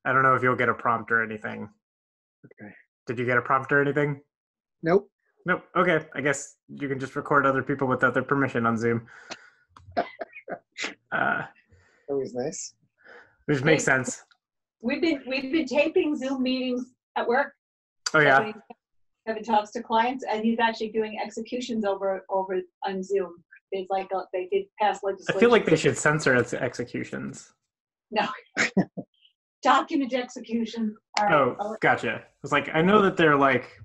I don't know if you'll get a prompt or anything. Okay. Did you get a prompt or anything? Nope. Nope. Okay. I guess you can just record other people without their permission on Zoom. Uh, Always nice. which makes sense. We've been taping Zoom meetings at work. Oh yeah. Kevin talks to clients, and he's actually doing executions over on Zoom. It's like they did pass legislation. I feel like they should censor its executions. No. Document execution. All right. Oh, gotcha. It's like, I know that they're like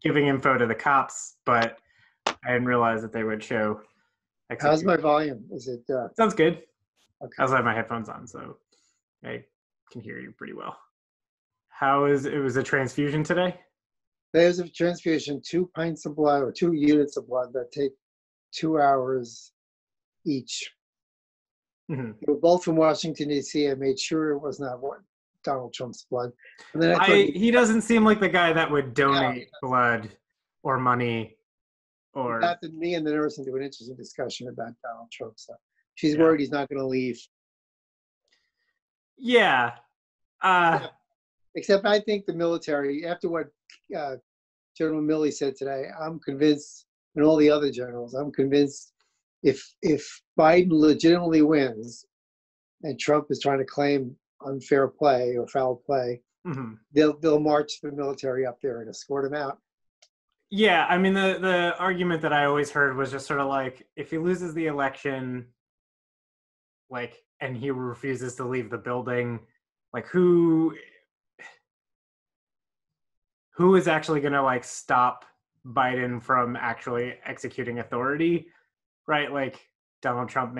giving info to the cops, but I didn't realize that they would show execution. How's my volume? Is it? Sounds good. Okay. I also have my headphones on, so I can hear you pretty well. It was a transfusion today? There's a transfusion, 2 pints of blood or 2 units of blood that take 2 hours each. Mm-hmm. They were both from Washington, D.C. I made sure it was not Donald Trump's blood. And then he doesn't seem like the guy that would donate blood or money. Or me and the nurse into an interesting discussion about Donald Trump. So she's worried he's not going to leave. Yeah. Except I think the military, after what General Milley said today, I'm convinced, and all the other generals, I'm convinced if Biden legitimately wins and Trump is trying to claim unfair play or foul play, mm-hmm. they'll march the military up there and escort him out. Yeah, I mean, the argument that I always heard was just sort of like, if he loses the election, like, and he refuses to leave the building, like, who is actually going to, like, stop Biden from actually executing authority, right? Like, Donald Trump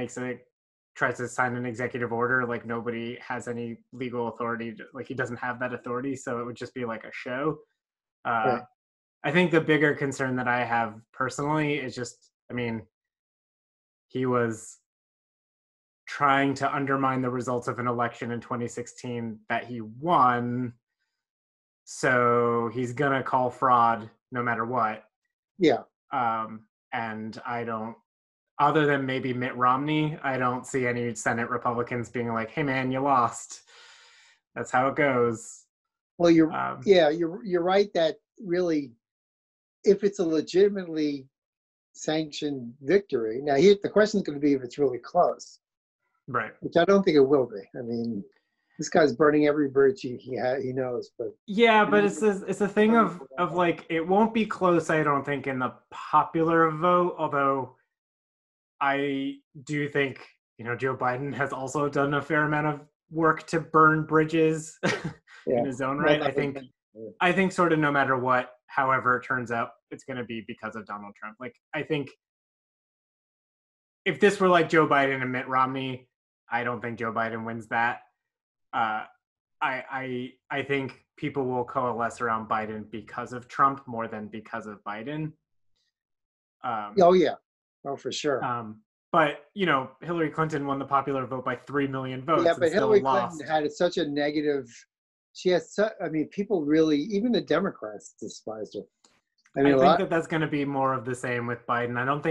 tries to sign an executive order, like, nobody has any legal authority, like, he doesn't have that authority, so it would just be like a show. Right. I think the bigger concern that I have personally is just, I mean, he was trying to undermine the results of an election in 2016 that he won. So he's going to call fraud no matter what. Yeah. And I don't, other than maybe Mitt Romney, I don't see any Senate Republicans being like, hey man, you lost. That's how it goes. Well, you're right that really, if it's a legitimately sanctioned victory, now the question is going to be if it's really close, right? Which I don't think it will be. I mean, this guy's burning every bridge he knows. But yeah, but it's a thing of like, it won't be close, I don't think, in the popular vote. Although I do think Joe Biden has also done a fair amount of work to burn bridges in his own right. I think sort of no matter what, however it turns out, it's going to be because of Donald Trump. Like, I think if this were like Joe Biden and Mitt Romney, I don't think Joe Biden wins that. I think people will coalesce around Biden because of Trump more than because of Biden. For sure. But Hillary Clinton won the popular vote by 3 million votes. Yeah, but Hillary Clinton had such a negative. She has. People really, even the Democrats despised her. I think that's going to be more of the same with Biden. I don't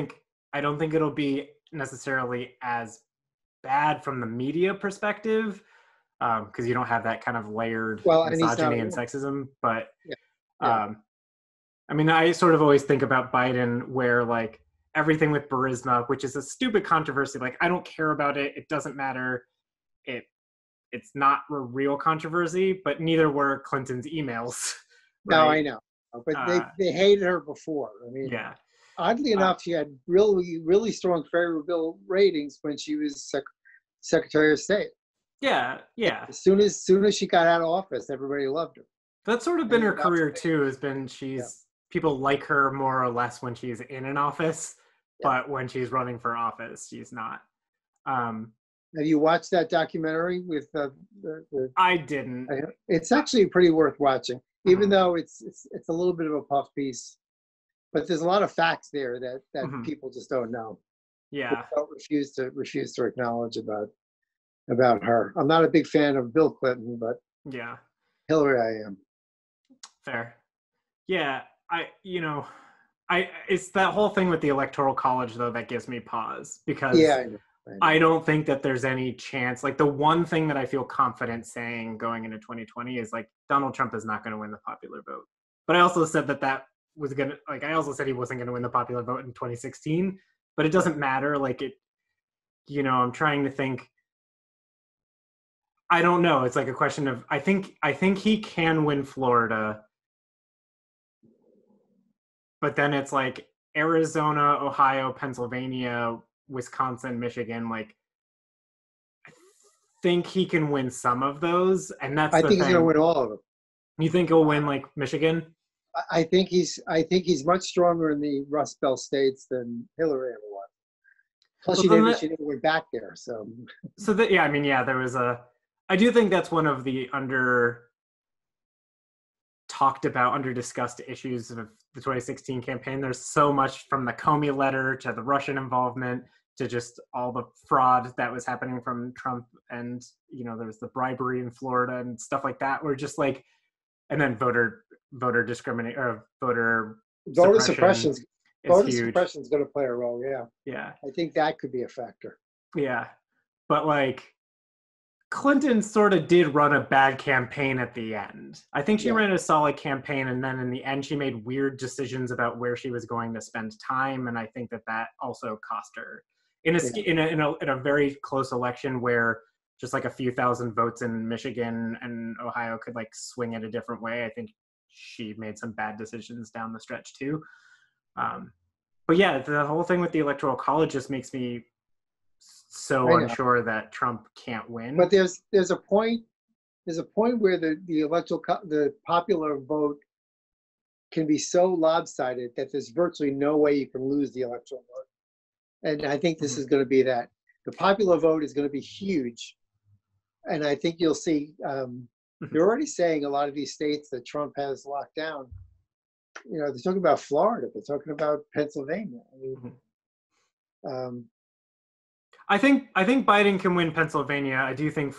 think it'll be necessarily as bad from the media perspective, because you don't have that kind of layered misogyny and sexism. But I mean, I sort of always think about Biden where like everything with Burisma, which is a stupid controversy. Like, I don't care about it. It doesn't matter. It's not a real controversy, but neither were Clinton's emails. Right? No, I know. But they hated her before. I mean, oddly enough, she had really, really strong favorable ratings when she was Secretary of State. Yeah. As soon as she got out of office, everybody loved her. That's sort of been her career too. People like her more or less when she's in an office, but when she's running for office, she's not. Have you watched that documentary with I didn't. It's actually pretty worth watching, even though it's a little bit of a puff piece, but there's a lot of facts there that people just don't know. Yeah, refuse to acknowledge about her. I'm not a big fan of Bill Clinton, but Hillary, I am. Fair. Yeah, it's that whole thing with the Electoral College though that gives me pause because I don't think that there's any chance. Like, the one thing that I feel confident saying going into 2020 is like Donald Trump is not going to win the popular vote. But I also said that was going to, like, I also said he wasn't going to win the popular vote in 2016, but it doesn't matter. Like, it, I'm trying to think. I don't know. It's like a question of, I think he can win Florida, but then it's like Arizona, Ohio, Pennsylvania, Wisconsin, Michigan. Like, I think he can win some of those, and that's I the think thing. he's going to win all of them. You think he'll win like Michigan? I think he's much stronger in the Rust Belt states than Hillary ever was. Plus, Well, she never went back there. So that, yeah, I mean, yeah, there was I do think that's one of the under discussed issues of the 2016 campaign. There's so much, from the Comey letter to the Russian involvement to just all the fraud that was happening from Trump, and there was the bribery in Florida and stuff like that. We're just like, and then voter discrimination or voter suppression is huge. Suppression is going to play a role. Yeah, I think that could be a factor. Yeah, but like, Clinton sort of did run a bad campaign at the end. I think she ran a solid campaign, and then in the end she made weird decisions about where she was going to spend time, and I think that also cost her in a very close election where just like a few thousand votes in Michigan and Ohio could like swing it a different way. I think she made some bad decisions down the stretch too. But yeah, the whole thing with the Electoral College just makes me so unsure that Trump can't win. But there's a point where the popular vote can be so lopsided that there's virtually no way you can lose the electoral vote. And I think this is going to be that. The popular vote is going to be huge. And I think you'll see, they're already saying a lot of these states that Trump has locked down, they're talking about Florida, they're talking about Pennsylvania. I think Biden can win Pennsylvania. I do think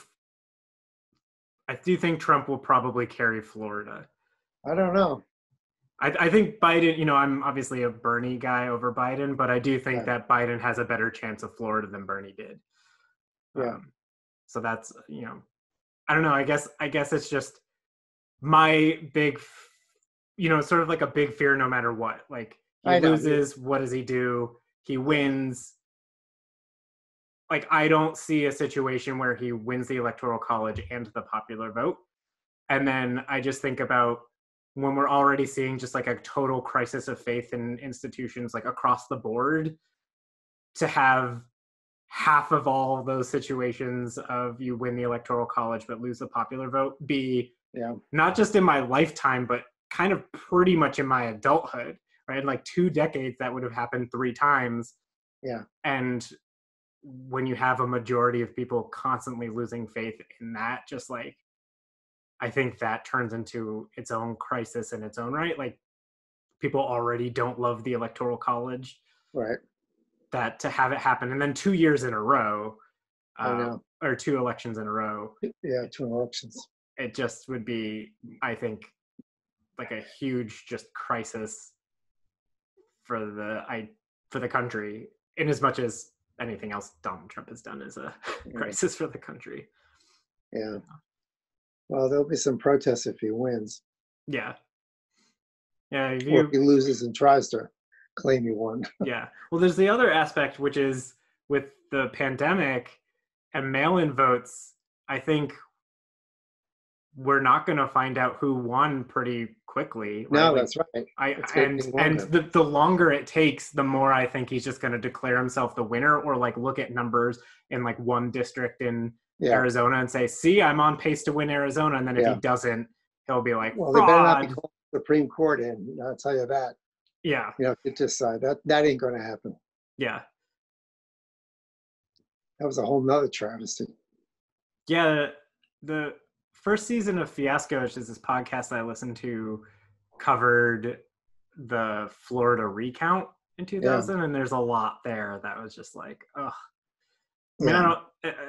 Trump will probably carry Florida. I don't know. I think Biden, I'm obviously a Bernie guy over Biden, but I do think that Biden has a better chance of Florida than Bernie did. Yeah. So that's, I don't know. I guess it's just my big, sort of like a big fear no matter what. Like, he loses, what does he do? He wins. Like, I don't see a situation where he wins the Electoral College and the popular vote. And then I just think about when we're already seeing just like a total crisis of faith in institutions, like across the board, to have half of all those situations of you win the Electoral College but lose the popular vote be not just in my lifetime, but kind of pretty much in my adulthood, right? In like 2 decades, that would have happened 3 times. Yeah. And when you have a majority of people constantly losing faith in that, just like, I think that turns into its own crisis in its own right. Like, people already don't love the Electoral College. Right. That to have it happen, and then 2 years in a row, or 2 elections in a row. Yeah, 2 elections. It just would be, I think, like a huge just crisis for the country, in as much as anything else Donald Trump has done is a crisis for the country. Yeah. Well, there'll be some protests if he wins. Yeah. Or if he loses and tries to claim he won. Yeah. Well, there's the other aspect, which is with the pandemic and mail-in votes, I think we're not going to find out who won pretty quickly. Right? No, that's right. And the longer it takes, the more I think he's just going to declare himself the winner, or like look at numbers in like one district in Arizona and say, see, I'm on pace to win Arizona. And then if he doesn't, he'll be like, well, fraud. They better not be calling the Supreme Court in. I'll tell you that. Yeah. It just that ain't going to happen. Yeah. That was a whole nother travesty. Yeah. The first season of Fiasco, which is this podcast that I listened to, covered the Florida recount in 2000, and there's a lot there that was just like, ugh. I mean,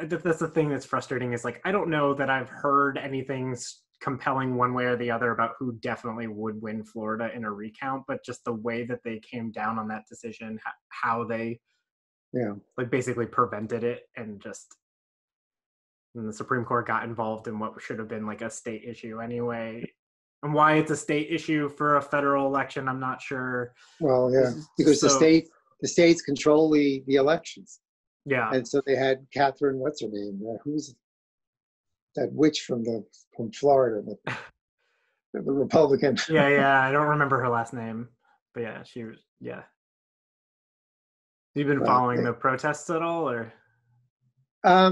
that's the thing that's frustrating, is like, I don't know that I've heard anything compelling one way or the other about who definitely would win Florida in a recount, but just the way that they came down on that decision, how they Yeah. like basically prevented it, and the Supreme Court got involved in what should have been like a state issue anyway. And why it's a state issue for a federal election, I'm not sure. Well, yeah, It's because just so the states control the elections, yeah. and so they had Catherine, what's her name? Who's that witch from Florida, the Republican? Yeah. I don't remember her last name, but yeah, she was. Yeah. You've been But, following the protests at all, or? a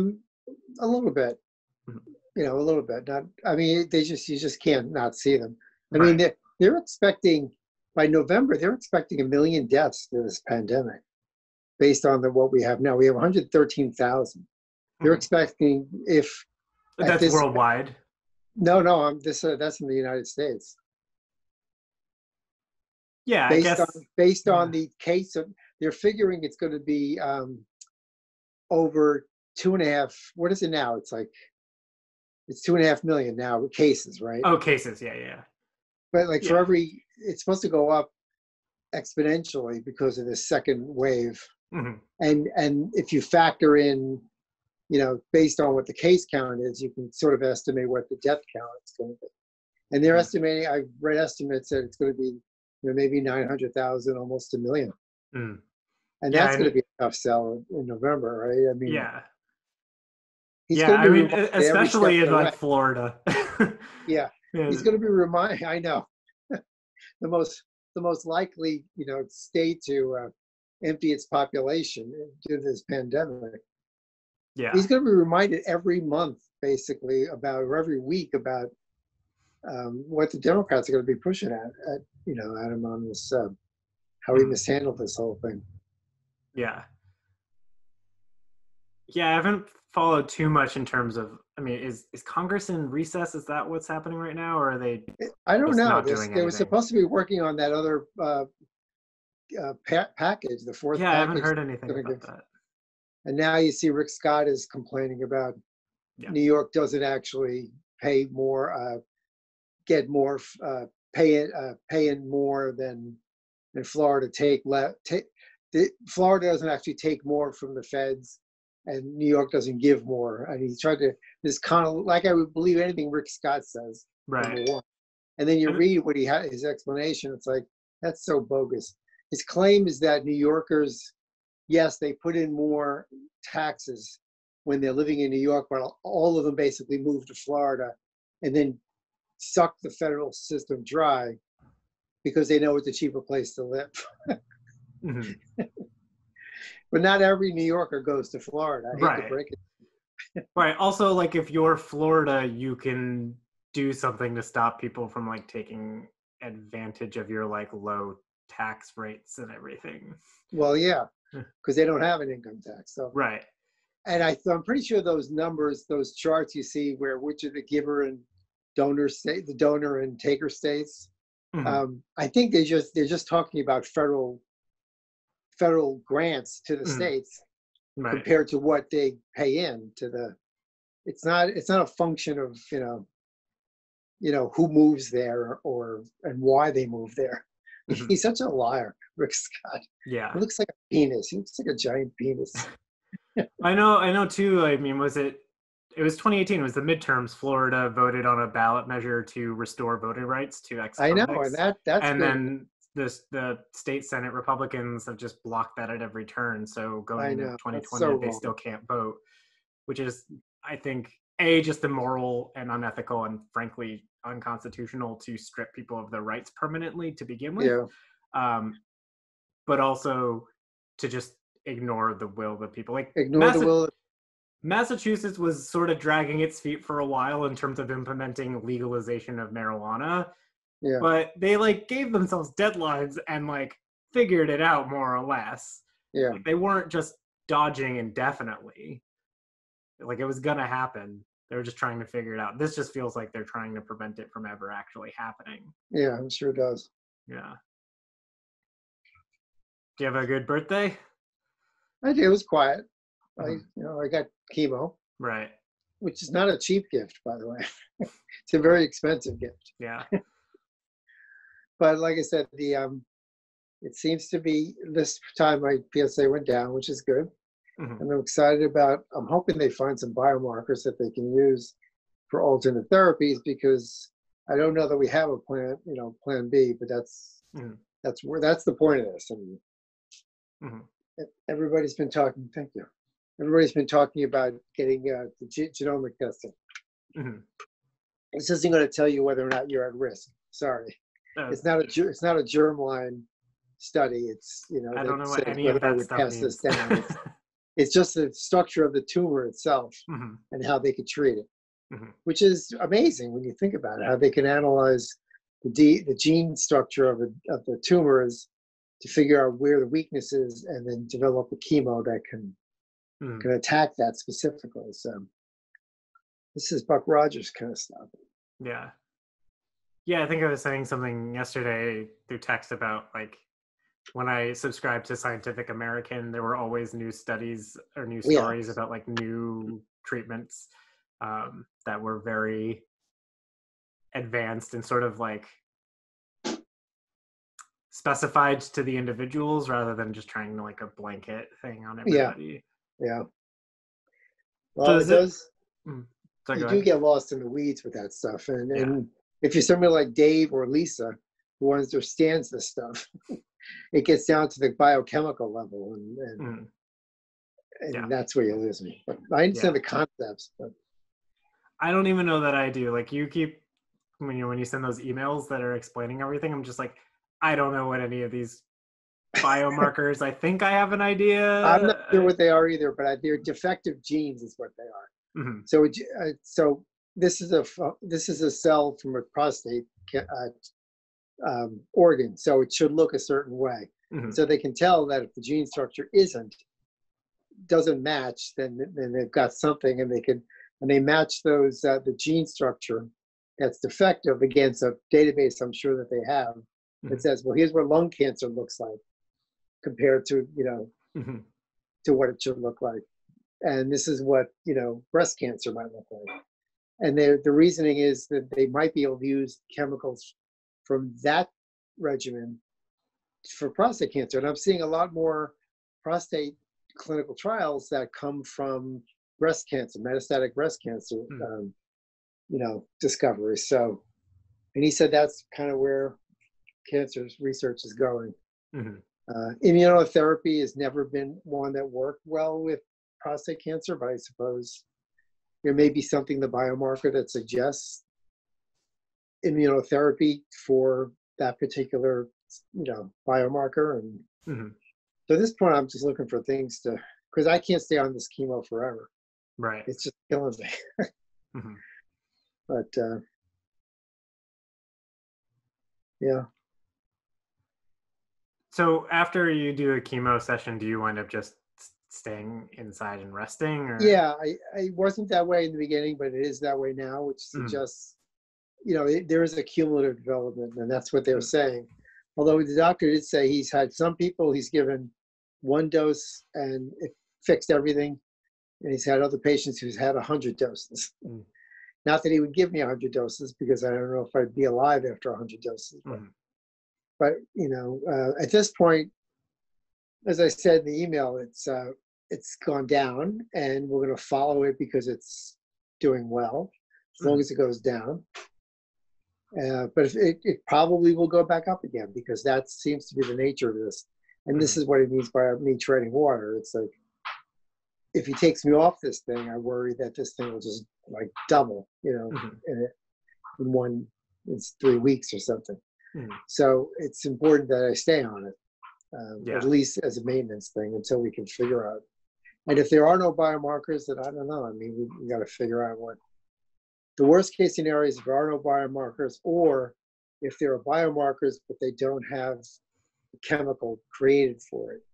little bit, a little bit. Not, I mean, you just can't not see them. I mean, they're expecting by November, they're expecting 1 million deaths through this pandemic, based on what we have now. We have 113,000. They're expecting That's worldwide. No, that's in the United States. Yeah, I guess based on the case of, they're figuring it's going to be over 2.5. What is it now? It's 2.5 million now cases, right? Oh, cases, yeah. But for every, it's supposed to go up exponentially because of this second wave. Mm-hmm. And if you factor in, based on what the case count is, you can sort of estimate what the death count is going to be. And they're estimating, I've read estimates that it's going to be maybe 900,000, almost 1 million. Mm. And that's going to be a tough sell in November, right? I mean, especially in like Florida. Yeah, he's going to be reminded. I know, the most likely state to empty its population due to this pandemic. Yeah, he's going to be reminded every month, basically, or every week about what the Democrats are going to be pushing at him on this, how he mishandled this whole thing. Yeah, I haven't followed too much in terms of. I mean, is Congress in recess? Is that what's happening right now, or are they? I don't know. They were supposed to be working on that other package, the fourth. Yeah, package. I haven't heard anything about that. And now you see Rick Scott is complaining about New York doesn't actually pay more, paying more than Florida Florida doesn't actually take more from the feds, and New York doesn't give more. And he's trying to, this kind of, like, I would believe anything Rick Scott says. Right. And then you read what he had, his explanation. It's like, that's so bogus. His claim is that New Yorkers, yes, they put in more taxes when they're living in New York, but all of them basically move to Florida and then suck the federal system dry because they know it's a cheaper place to live. Mm-hmm. But not every New Yorker goes to Florida. I hate to break it. Right. Also, like, if you're Florida, you can do something to stop people from like taking advantage of your like low tax rates and everything. Well, yeah, because they don't have an income tax. So right. And I'm pretty sure those numbers, those charts you see where which of the giver and donor state, the donor and taker states. Mm-hmm. I think they're just talking about federal grants to the states compared to what they pay in to the. It's not a function of who moves there and why they move there. Mm-hmm. He's such a liar, Rick Scott. Yeah, he looks like a penis. He looks like a giant penis. I know too. I mean, it was 2018. It was the midterms. Florida voted on a ballot measure to restore voting rights to ex-convicts. I know, and that's and good. Then the state Senate Republicans have just blocked that at every turn. So going into 2020, they still can't vote, which is, I think, just immoral and unethical and frankly unconstitutional to strip people of their rights permanently to begin with. Yeah. But also to just ignore the will of the people. Like ignore the will. Massachusetts was sort of dragging its feet for a while in terms of implementing legalization of marijuana. Yeah. But they like gave themselves deadlines and like figured it out more or less. Yeah. Like, they weren't just dodging indefinitely. Like it was gonna happen. They were just trying to figure it out. This just feels like they're trying to prevent it from ever actually happening. Yeah, I'm sure it does. Yeah. Do you have a good birthday? I do. It was quiet. I got chemo. Right. Which is not a cheap gift, by the way. It's a very expensive gift. Yeah. But like I said, It seems to be this time my PSA went down, which is good. Mhm. And I'm excited about, I'm hoping they find some biomarkers that they can use for alternate therapies, because I don't know that we have a plan B, but that's Mhm. that's the point of this. And Mhm. everybody's been talking, thank you. Everybody's been talking about getting the genomic testing. Mhm. This isn't going to tell you whether or not you're at risk. Sorry. It's not a germline study. It's, I that don't know what says any whether of I that would stuff pass this means. down. It's just the structure of the tumor itself Mhm. and how they could treat it, Mhm. which is amazing when you think about it, how they can analyze the gene structure of the tumors to figure out where the weakness is, and then develop a chemo that can Mhm. attack that specifically. So this is Buck Rogers kind of stuff. Yeah. Yeah, I think I was saying something yesterday through text about like when I subscribed to Scientific American, there were always new studies or new Yeah, stories about like new treatments that were very advanced and sort of like specified to the individuals rather than just trying to like a blanket thing on yeah, everybody. yeah. So Well, it is it? does. So You go do ahead. get lost in the weeds with that stuff, and Yeah. if you're somebody like Dave or Lisa who understands this stuff, it gets down to the biochemical level, Mhm. and Yeah. that's where you lose me. But I understand Yeah. the concepts, but I don't even know that I do. Like you keep when you send those emails that are explaining everything, I'm just like, I don't know what any of these biomarkers. I think I have an I'm not sure idea. what they are either. But they're defective genes, is what they are. Mhm. So this is a cell from a prostate organ, so it should look a certain way. Mhm. So they can tell that if the gene structure doesn't match, then they've got something, and they match those the gene structure that's defective against a database I'm sure that they have that Mhm. says, well, here's what lung cancer looks like compared to Mhm. to what it should look like, and this is what breast cancer might look like. And the reasoning is that they might be able to use chemicals from that regimen for prostate cancer. And I'm seeing a lot more prostate clinical trials that come from breast cancer, metastatic breast cancer, Mhm. discovery. So, and he said that's kind of where cancer research is going. Mhm. Immunotherapy has never been one that worked well with prostate cancer, but I suppose there may be something, the biomarker, that suggests immunotherapy for that particular, biomarker. And Mhm. so at this point, I'm just looking for things because I can't stay on this chemo forever. Right. It's just killing me. Mhm. But yeah, So after you do a chemo session, do you wind up just staying inside and resting, or? yeah, I wasn't that way in the beginning, but it is that way now, which Mhm. suggests, there is a cumulative development, and that's what they're Mhm. saying. Although the doctor did say he's had some people he's given one dose and it fixed everything, and he's had other patients who's had 100 doses. Mhm. Not that he would give me 100 doses, because I don't know if I'd be alive after 100 doses. Mhm. But at this point, as I said in the email, it's gone down, and we're going to follow it because it's doing well, as long Mhm. as it goes down. But it probably will go back up again, because that seems to be the nature of this. And this Mhm. is what he means by me treading water. It's like, if he takes me off this thing, I worry that this thing will just like double, Mhm. in it's 3 weeks or something. Mhm. So it's important that I stay on it, at Yeah. least as a maintenance thing, until we can figure out. And if there are no biomarkers, then I don't know. I mean, we got to figure out what the worst case scenario is. If there are no biomarkers, or if there are biomarkers but they don't have a chemical created for it,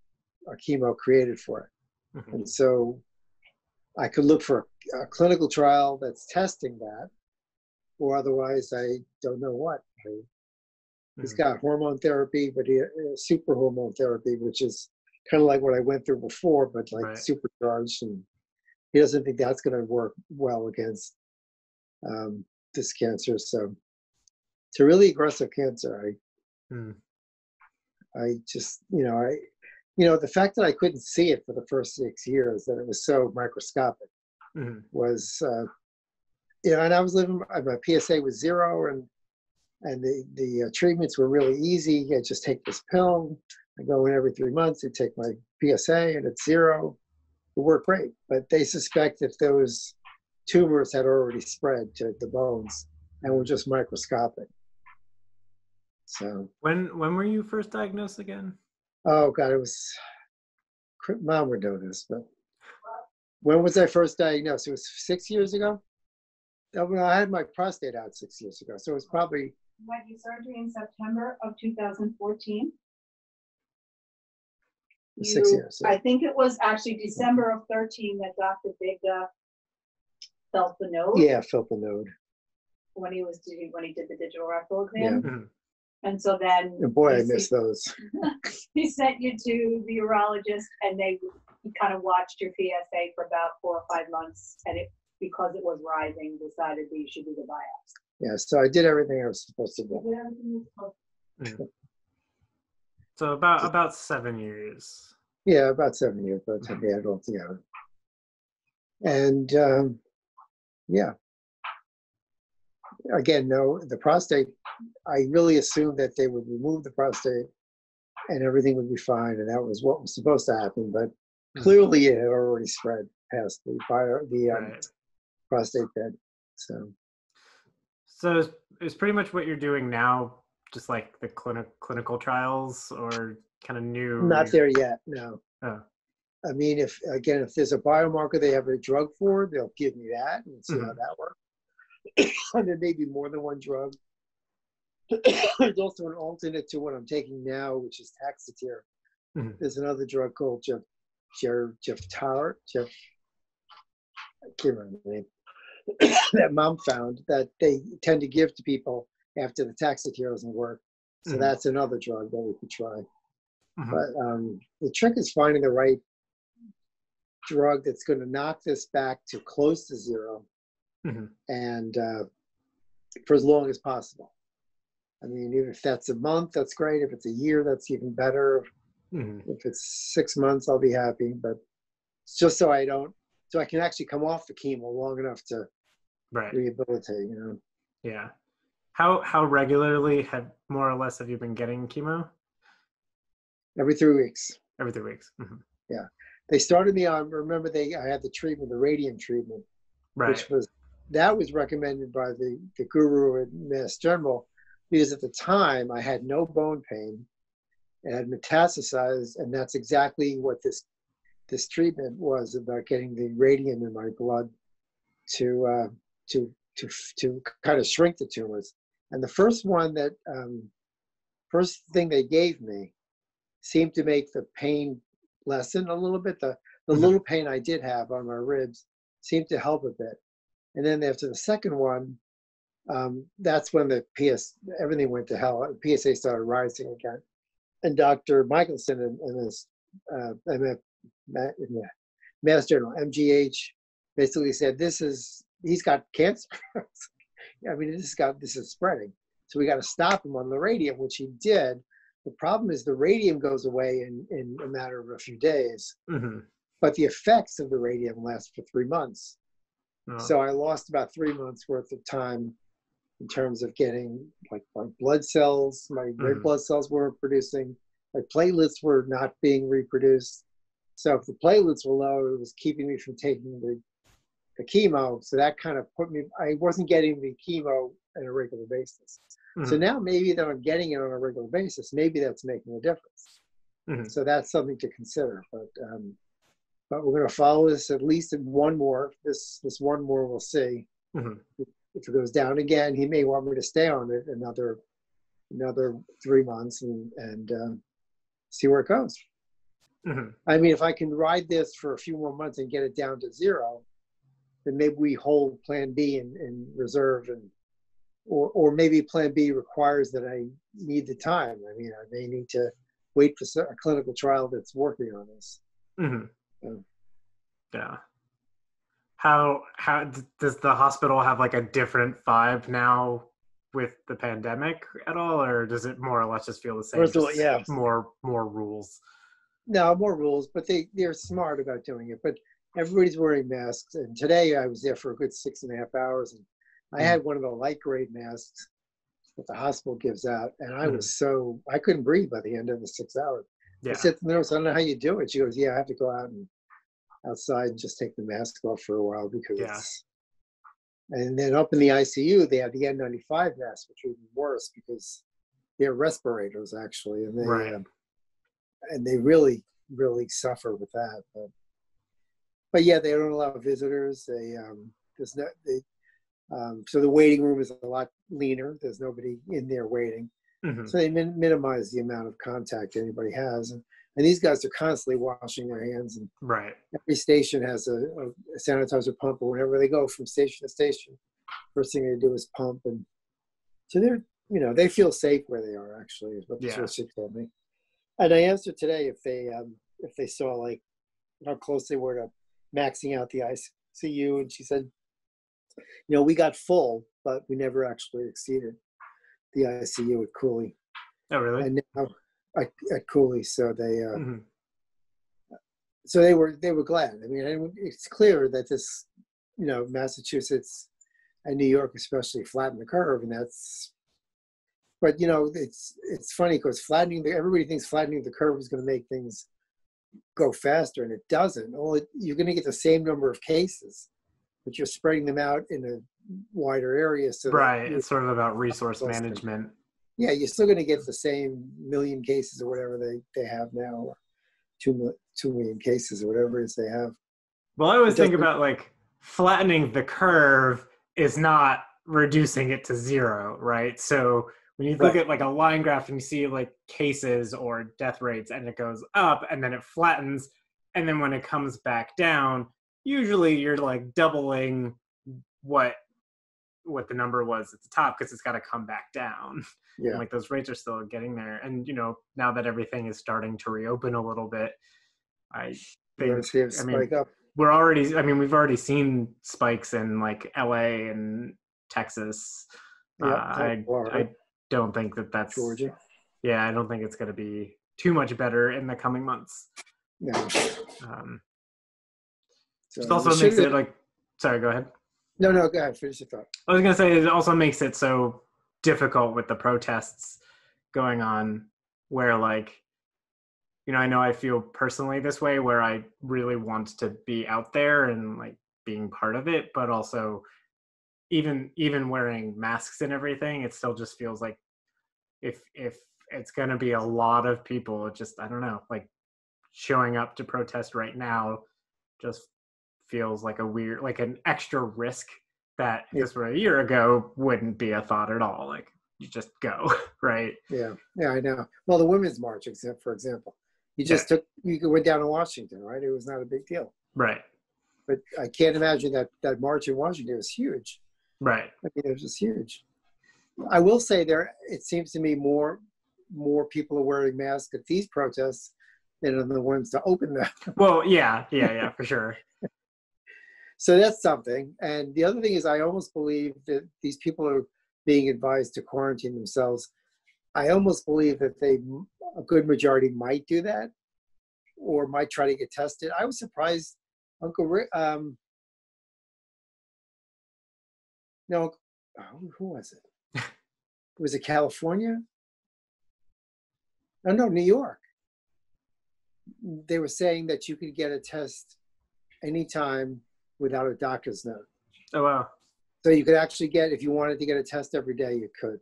a chemo created for it. Mhm. And so I could look for a clinical trial that's testing that, or otherwise I don't know what. He's Mhm. got hormone therapy, but super hormone therapy, which is kind of like what I went through before, but like Right. supercharged. And he doesn't think that's going to work well against this cancer. So it's a really aggressive cancer. Mhm. I just, the fact that I couldn't see it for the first 6 years, that it was so microscopic, Mhm. was, and I was living, my PSA was 0, and the treatments were really easy. I just take this pill. I go in every 3 months and take my PSA, and it's 0. It worked great. But they suspect that those tumors had already spread to the bones and were just microscopic. So, When were you first diagnosed again? oh God, it was, Mom would know this, but when was I first diagnosed? It was 6 years ago. Well, I had my prostate out 6 years ago, so it was probably. Went to surgery in September of 2014. 6 years. Yeah. I think it was actually December of 13 that Dr. Bigda felt the node. Yeah, felt the node. When he did the digital rectal exam. Yeah. Mhm. And so then. And boy, I miss those. He sent you to the urologist, and he kind of watched your PSA for about 4 or 5 months, and because it was rising, decided that you should do the biopsy. Yeah, so I did everything I was supposed to do. Mhm. So about 7 years. Yeah, about 7 years, by the time we had it all together. And yeah, again, no, the prostate, I really assumed that they would remove the prostate and everything would be fine, and that was what was supposed to happen. But clearly, it had already spread past the Right. prostate bed. So it's pretty much what you're doing now, just like the clinical trials, or kind of new. not there yet. No. Oh. I mean, if there's a biomarker they have a drug for, they'll give me that and see how that works. And there may be more than one drug. There's also an alternate to what I'm taking now, which is Taxotere. Mhm. There's another drug called I can't remember the name, that Mom found that they tend to give to people after the Taxotere doesn't work. So Mhm. that's another drug that we could try. Mhm. But the trick is finding the right drug that's going to knock this back to close to 0, Mhm. and for as long as possible. I mean, even if that's a month, that's great. If it's a year, that's even better. Mhm. If it's 6 months, I'll be happy. But it's just so I can actually come off the chemo long enough to Right. rehabilitate. Yeah. How regularly have you been getting chemo? Every 3 weeks. Every 3 weeks. Mhm. Yeah. They started me on. Remember, I had the treatment, the radium treatment, Right. which was recommended by the guru at Mass General, because at the time I had no bone pain and had metastasized, and that's exactly what this treatment was about, getting the radium in my blood to kind of shrink the tumors. And the first thing they gave me seemed to make the pain lessen a little bit. The little pain I did have on my ribs seemed to help a bit. And then after the second one, that's when everything went to hell. PSA started rising again. And Dr. Michelson and his Mass General, MGH, basically said, he's got cancer. I mean, this is spreading. So we got to stop him on the radium, which he did. The problem is the radium goes away in a matter of a few days, Mhm. but the effects of the radium last for 3 months. Oh. So I lost about 3 months worth of time in terms of getting like my blood cells, my red blood cells weren't producing, my platelets were not being reproduced. So if the platelets were low, it was keeping me from taking the chemo. So that kind of I wasn't getting the chemo on a regular basis. So now maybe that I'm getting it on a regular basis, maybe that's making a difference. So that's something to consider. But we're going to follow this at least in one more. This one more, we'll see. If it goes down again, he may want me to stay on it another 3 months and see where it goes. I mean, if I can ride this for a few more months and get it down to 0, then maybe we hold Plan B in reserve, or maybe Plan B requires that I need the time. I mean, I may need to wait for a clinical trial that's working on this. Yeah. How does the hospital have like a different vibe now with the pandemic at all, or does it more or less just feel the same? First of all, just yeah. more rules. No, more rules, but they're smart about doing it. But everybody's wearing masks. And today I was there for a good 6.5 hours, and I had one of the light grade masks that the hospital gives out, and I couldn't breathe by the end of the 6 hours. Yeah. I said to the nurse, I don't know how you do it. She goes, yeah, I have to go out and outside and just take the mask off for a while because it's. And then up in the ICU, they have the N95 masks, which are even worse because they're respirators actually, and they really, really suffer with that. But yeah, they don't allow visitors. So the waiting room is a lot leaner. There's nobody in there waiting. Mm-hmm. So they minimize the amount of contact anybody has. And these guys are constantly washing their hands. And every station has a sanitizer pump, or whenever they go from station to station, first thing they do is pump. And so they feel safe where they are, actually, is what the source told me. And I asked her today if they saw like how close they were to maxing out the ICU, and she said, we got full, but we never actually exceeded the ICU at Cooley. Oh, really? And now at Cooley, so so they were glad. I mean, it's clear that this, Massachusetts and New York especially flattened the curve, and that's. But it's funny because everybody thinks flattening the curve is going to make things go faster, and it doesn't. You're going to get the same number of cases, but you're spreading them out in a wider area. So it's sort of about resource management. Yeah, you're still going to get the same million cases or whatever they have now, or 2 million cases or whatever it is they have. Well, I always think about like flattening the curve is not reducing it to zero, right? So when you look at like a line graph and you see like cases or death rates and it goes up and then it flattens, and then when it comes back down, usually you're like doubling what the number was at the top because it's got to come back down. Yeah. And like those rates are still getting there. And, now that everything is starting to reopen a little bit, I think, we've already seen spikes in like LA and Texas. I don't think that's Georgia. Yeah, I don't think it's going to be too much better in the coming months. No. It also makes it like, sorry, go ahead. No, go ahead. Finish your thought. I was going to say it also makes it so difficult with the protests going on where like, I know I feel personally this way where I really want to be out there and like being part of it, but also even wearing masks and everything, it still just feels like if it's going to be a lot of people, I don't know, like showing up to protest right now just feels like an extra risk that if this were a year ago wouldn't be a thought at all. Like you just go, right? Yeah, I know. Well, the Women's March, for example, you went down to Washington, right? It was not a big deal. Right. But I can't imagine that march in Washington was huge. Right. I mean, it was just huge. I will say it seems to me more people are wearing masks at these protests than on the ones to open them. Well, yeah, for sure. So that's something. And the other thing is I almost believe that these people are being advised to quarantine themselves. I almost believe that a good majority might do that or might try to get tested. I was surprised Uncle Rick, no, who was it? Was it California? No, New York. They were saying that you could get a test anytime without a doctor's note. Oh, wow. So you could actually if you wanted to get a test every day, you could.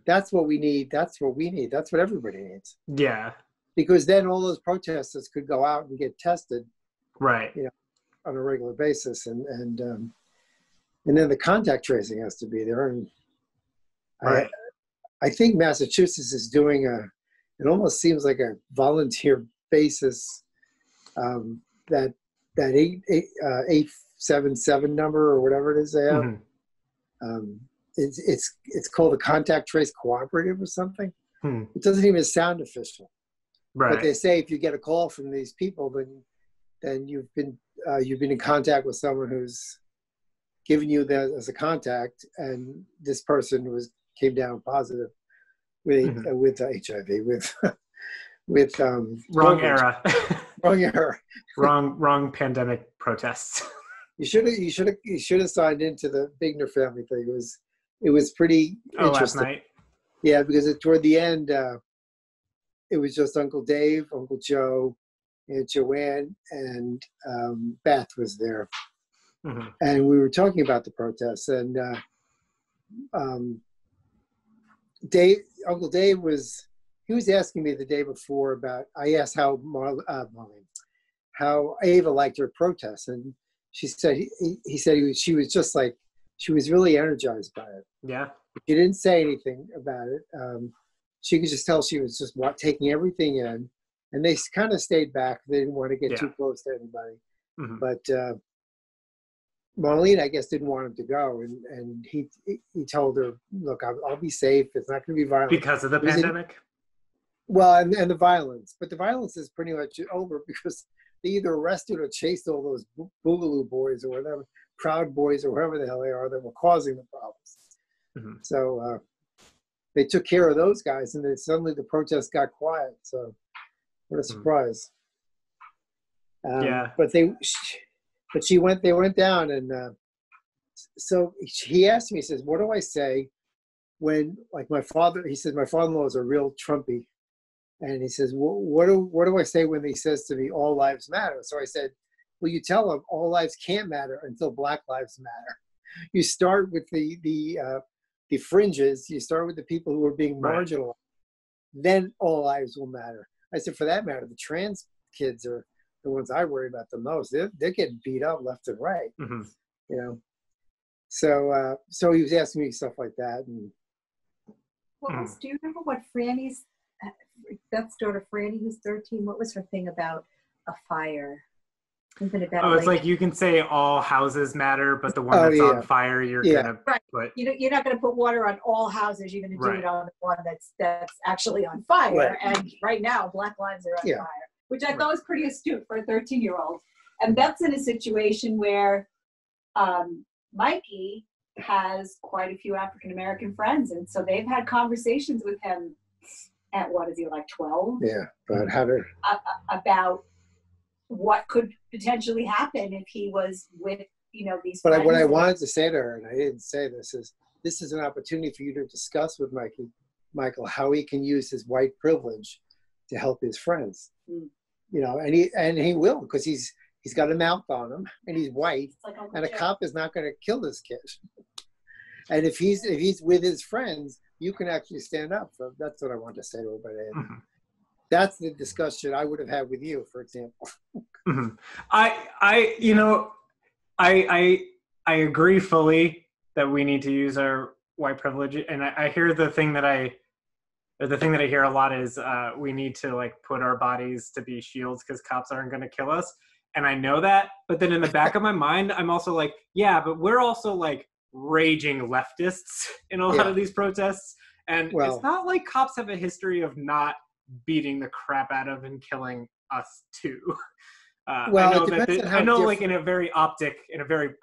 That's what we need. That's what we need. That's what everybody needs. Yeah. Because then all those protesters could go out and get tested. Right. On a regular basis. And then the contact tracing has to be there. And right. I think Massachusetts is doing it almost seems like a volunteer basis, that 877 number or whatever it is they have. Mm-hmm. It's called a contact trace cooperative or something. It doesn't even sound official. Right. But they say if you get a call from these people, then you've been in contact with someone who's given you that as a contact, and this person came down positive with HIV, with wrong COVID. era. Wrong era. wrong pandemic protests. You should have signed into the Bigner family thing. It was pretty last interesting. night. Yeah, because toward the end, it was just Uncle Dave, Uncle Joe, and Joanne, and Beth was there. Mm-hmm. And we were talking about the protests, and Uncle Dave was asking me the day before about. I asked how how Ava liked her protests, and she said she was just like, she was really energized by it. Yeah. She didn't say anything about it. She could just tell she was just taking everything in, and they kind of stayed back. They didn't want to get too close to anybody. Mm-hmm. But Marlene, I guess, didn't want him to go, and he told her, "Look, I'll be safe. It's not going to be violent because of the pandemic." And the violence, but the violence is pretty much over because they either arrested or chased all those Boogaloo boys or whatever, Proud Boys or whoever the hell they are that were causing the problems. Mm-hmm. So they took care of those guys, and then suddenly the protests got quiet. So what a surprise! But they went down, and so he asked me. He says, "What do I say when, like, my father?" He says, "My father-in-law is a real Trumpy." And he says, what do I say when he says to me, all lives matter? So I said, well, you tell him all lives can't matter until Black lives matter. You start with the fringes. You start with the people who are being marginalized. Then all lives will matter. I said, for that matter, the trans kids are the ones I worry about the most. They're getting beat up left and right. Mm-hmm. You know. So he was asking me stuff like that. And do you remember what Beth's daughter Franny, who's 13, what was her thing about a fire? Something about it's like you can say all houses matter, but the one that's on fire, you're gonna put. You're not gonna put water on all houses. You're gonna do it on the one that's actually on fire. Right. And right now, Black lives are on fire, which I thought was pretty astute for a 13-year-old. And Beth's in a situation where Mikey has quite a few African American friends, and so they've had conversations with him. At what is he, like 12? Yeah, but how to about what could potentially happen if he was with these. But what I wanted to say to her, and I didn't say this, is an opportunity for you to discuss with Michael how he can use his white privilege to help his friends. Mm. And he will, because he's got a mouth on him and he's white, and a cop is not going to kill this kid. And if he's with his friends, you can actually stand up. So that's what I wanted to say to everybody. Mm-hmm. That's the discussion I would have had with you, for example. Mm-hmm. I agree fully that we need to use our white privilege, and I hear the thing that I hear a lot is we need to like put our bodies to be shields because cops aren't going to kill us, and I know that. But then in the back of my mind, I'm also like, yeah, but we're also like raging leftists in a lot of these protests, and it's not like cops have a history of not beating the crap out of and killing us too. I know like in a very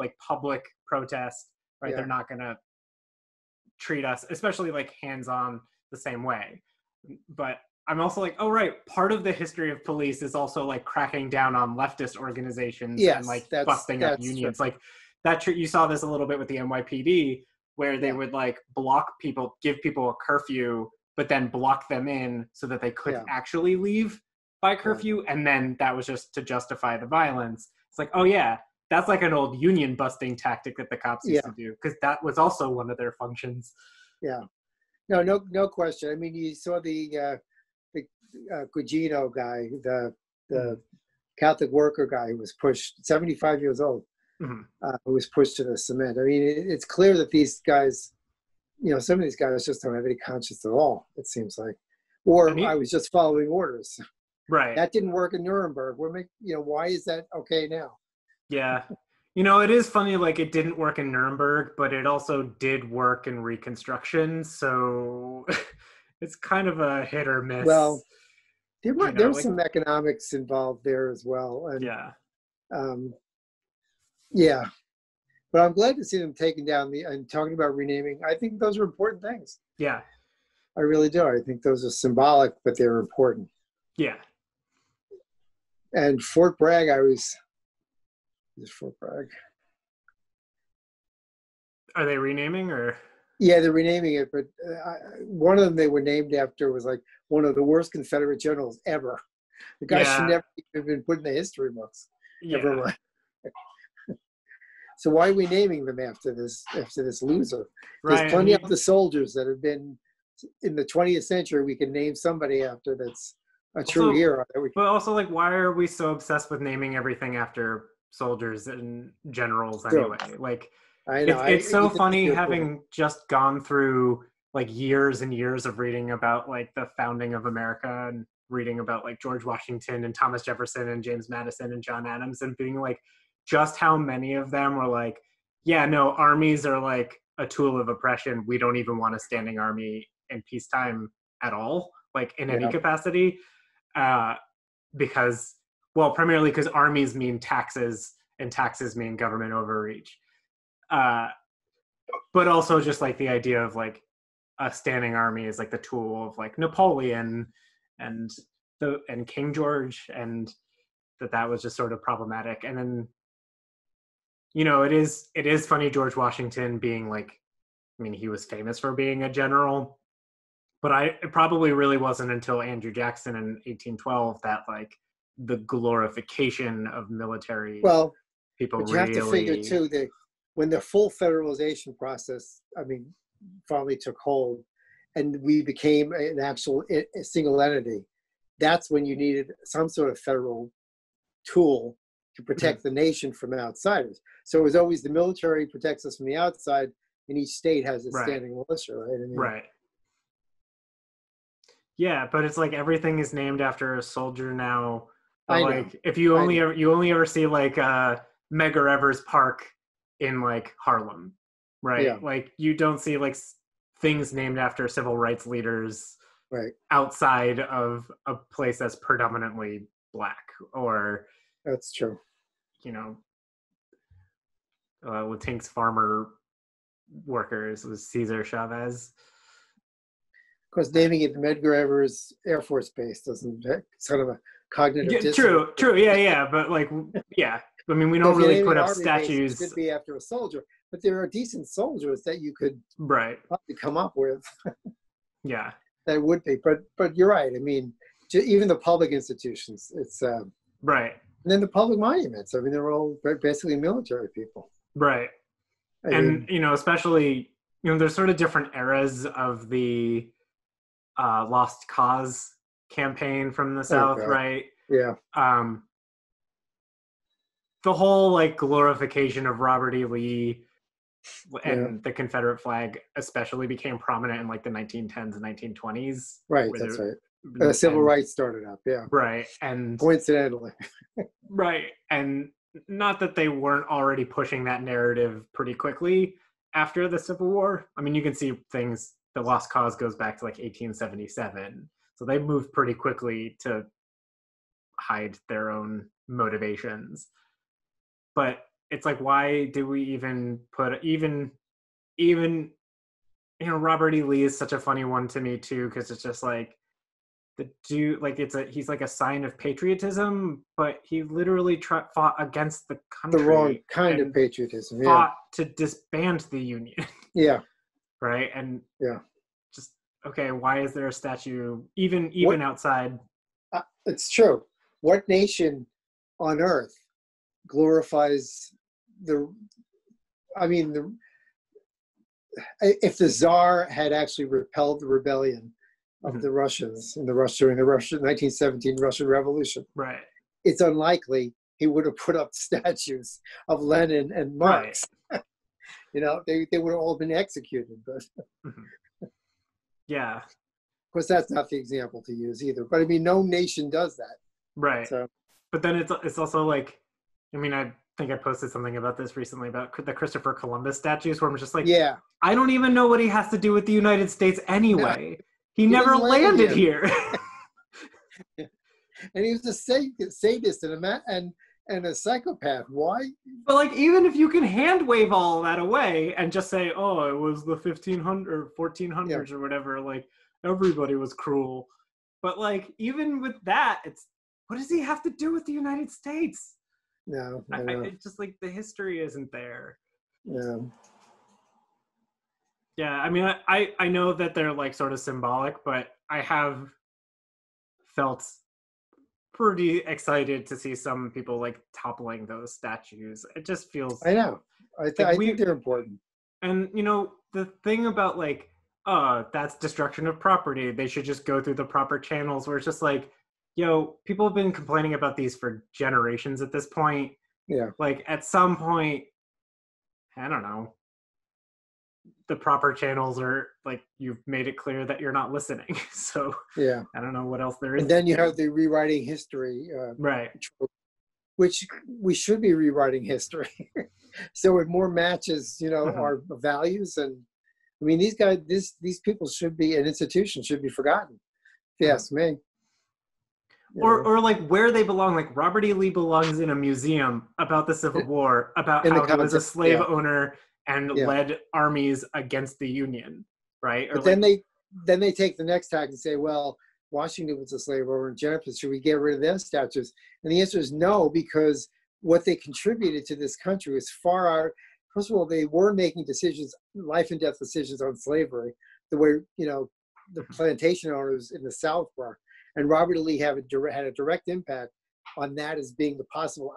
like public protest, right? They're not gonna treat us, especially like hands-on, the same way. But I'm also like, oh right, part of the history of police is also like cracking down on leftist organizations and like busting up unions. True. Like that you saw this a little bit with the NYPD, where they would like block people, give people a curfew, but then block them in so that they couldn't actually leave by curfew. And then that was just to justify the violence. It's like, oh yeah, that's like an old union busting tactic that the cops used to do, because that was also one of their functions. Yeah. No question. I mean, you saw the Gugino guy, the Catholic worker guy who was pushed, 75 years old, who was pushed to the cement. I mean, it's clear that these guys, some of these guys just don't have any conscience at all, it seems like. Or I was just following orders. Right. That didn't work in Nuremberg. Why is that okay now? Yeah. It is funny, like it didn't work in Nuremberg, but it also did work in Reconstruction. So it's kind of a hit or miss. Well, there was some economics involved there as well. And, But I'm glad to see them taking down and talking about renaming. I think those are important things. Yeah. I really do. I think those are symbolic, but they're important. Yeah. And Fort Bragg, is Fort Bragg. Are they renaming or? Yeah, they're renaming it, but one of them they were named after was like one of the worst Confederate generals ever. The guy should never have been put in the history books. Yeah. Ever. So why are we naming them after this loser? There's Right. plenty of the soldiers that have been in the 20th century. We can name somebody after that's a true hero. But also, like, why are we so obsessed with naming everything after soldiers and generals anyway? Like, I know. It's so funny having just gone through like years and years of reading about like the founding of America and reading about like George Washington and Thomas Jefferson and James Madison and John Adams, and being like, just how many of them were like, yeah, no, armies are like a tool of oppression. We don't even want a standing army in peacetime at all, like in any capacity. Because, well, primarily because armies mean taxes and taxes mean government overreach. But also just like the idea of like a standing army is like the tool of like Napoleon and King George, and that was just sort of problematic. And then, you know, it is funny George Washington being like, I mean, he was famous for being a general, but it probably really wasn't until Andrew Jackson in 1812 that like the glorification of military people but you have to figure too that when the full federalization process, I mean, finally took hold and we became an actual single entity, that's when you needed some sort of federal tool to protect the nation from outsiders. So it was always the military protects us from the outside, and each state has a standing militia, right? I mean, right. Yeah, but it's like everything is named after a soldier now. But like if you only ever see like Medgar Evers Park in like Harlem, right? Yeah. Like you don't see like things named after civil rights leaders outside of a place that's predominantly Black, or that's true. You know, Latink's farmer workers was Cesar Chavez. Of course, naming it the Medgar Evers Air Force Base doesn't sort of a cognitive dissonance. True, yeah, but like, yeah. I mean, we don't really put up statues. It should be after a soldier, but there are decent soldiers that you could probably come up with. Yeah, that would be. But you're right. I mean, even the public institutions, it's right. And then the public monuments. I mean, they're all basically military people. Right. And you know, especially, you know, there's sort of different eras of the Lost Cause campaign from the South, right? Yeah. The whole like glorification of Robert E. Lee and the Confederate flag especially became prominent in like the 1910s and 1920s. Right, that's right. Civil rights started up, Right, and coincidentally. Right, and not that they weren't already pushing that narrative pretty quickly after the Civil War. I mean, you can see things, the Lost Cause goes back to like 1877. So they moved pretty quickly to hide their own motivations. But it's like, why do we even put, even, you know, Robert E. Lee is such a funny one to me too, because it's just like, the dude, like he's like a sign of patriotism, but he literally fought against the country. The wrong kind of patriotism. Fought to disband the Union. Yeah. Right. And just okay. Why is there a statue even outside? It's true. What nation on earth glorifies if the Tsar had actually repelled the rebellion of the Russians during the 1917 Russian Revolution. Right. It's unlikely he would have put up statues of Lenin and Marx. Right. You know, they would have all been executed. But yeah. Of course, that's not the example to use either. But I mean, no nation does that. Right. So, but then it's also like, I mean, I think I posted something about this recently about the Christopher Columbus statues, where I'm just like, I don't even know what he has to do with the United States anyway. No. He never landed here. And he was a sadist and and a psychopath. Why? But like, even if you can hand wave all that away and just say, "Oh, it was the 1500 or 1400s or whatever," like everybody was cruel. But like, even with that, it's what does he have to do with the United States? No, I know. It's just like the history isn't there. No. Yeah, I mean, I know that they're like sort of symbolic, but I have felt pretty excited to see some people like toppling those statues. It just feels. I know. I think they're important. And you know, the thing about like, that's destruction of property. They should just go through the proper channels. Where it's just like, yo, people have been complaining about these for generations at this point. Yeah. Like at some point, I don't know, the proper channels are like, you've made it clear that you're not listening. So yeah, I don't know what else there is. And then you have the rewriting history, right? Which we should be rewriting history, so it more matches, you know, our values. And I mean, these guys, these people should be, an institution should be forgotten. If you ask me. Or like where they belong. Like Robert E. Lee belongs in a museum about the Civil War, about how he was a slave owner and led armies against the Union, right? Or but like, then they take the next tack and say, well, Washington was a slave owner and Jefferson, should we get rid of their statues? And the answer is no, because what they contributed to this country was far out. First of all, they were making decisions, life and death decisions on slavery, the way, you know, the plantation owners in the South were. And Robert E. Lee had a direct impact on that as being the possible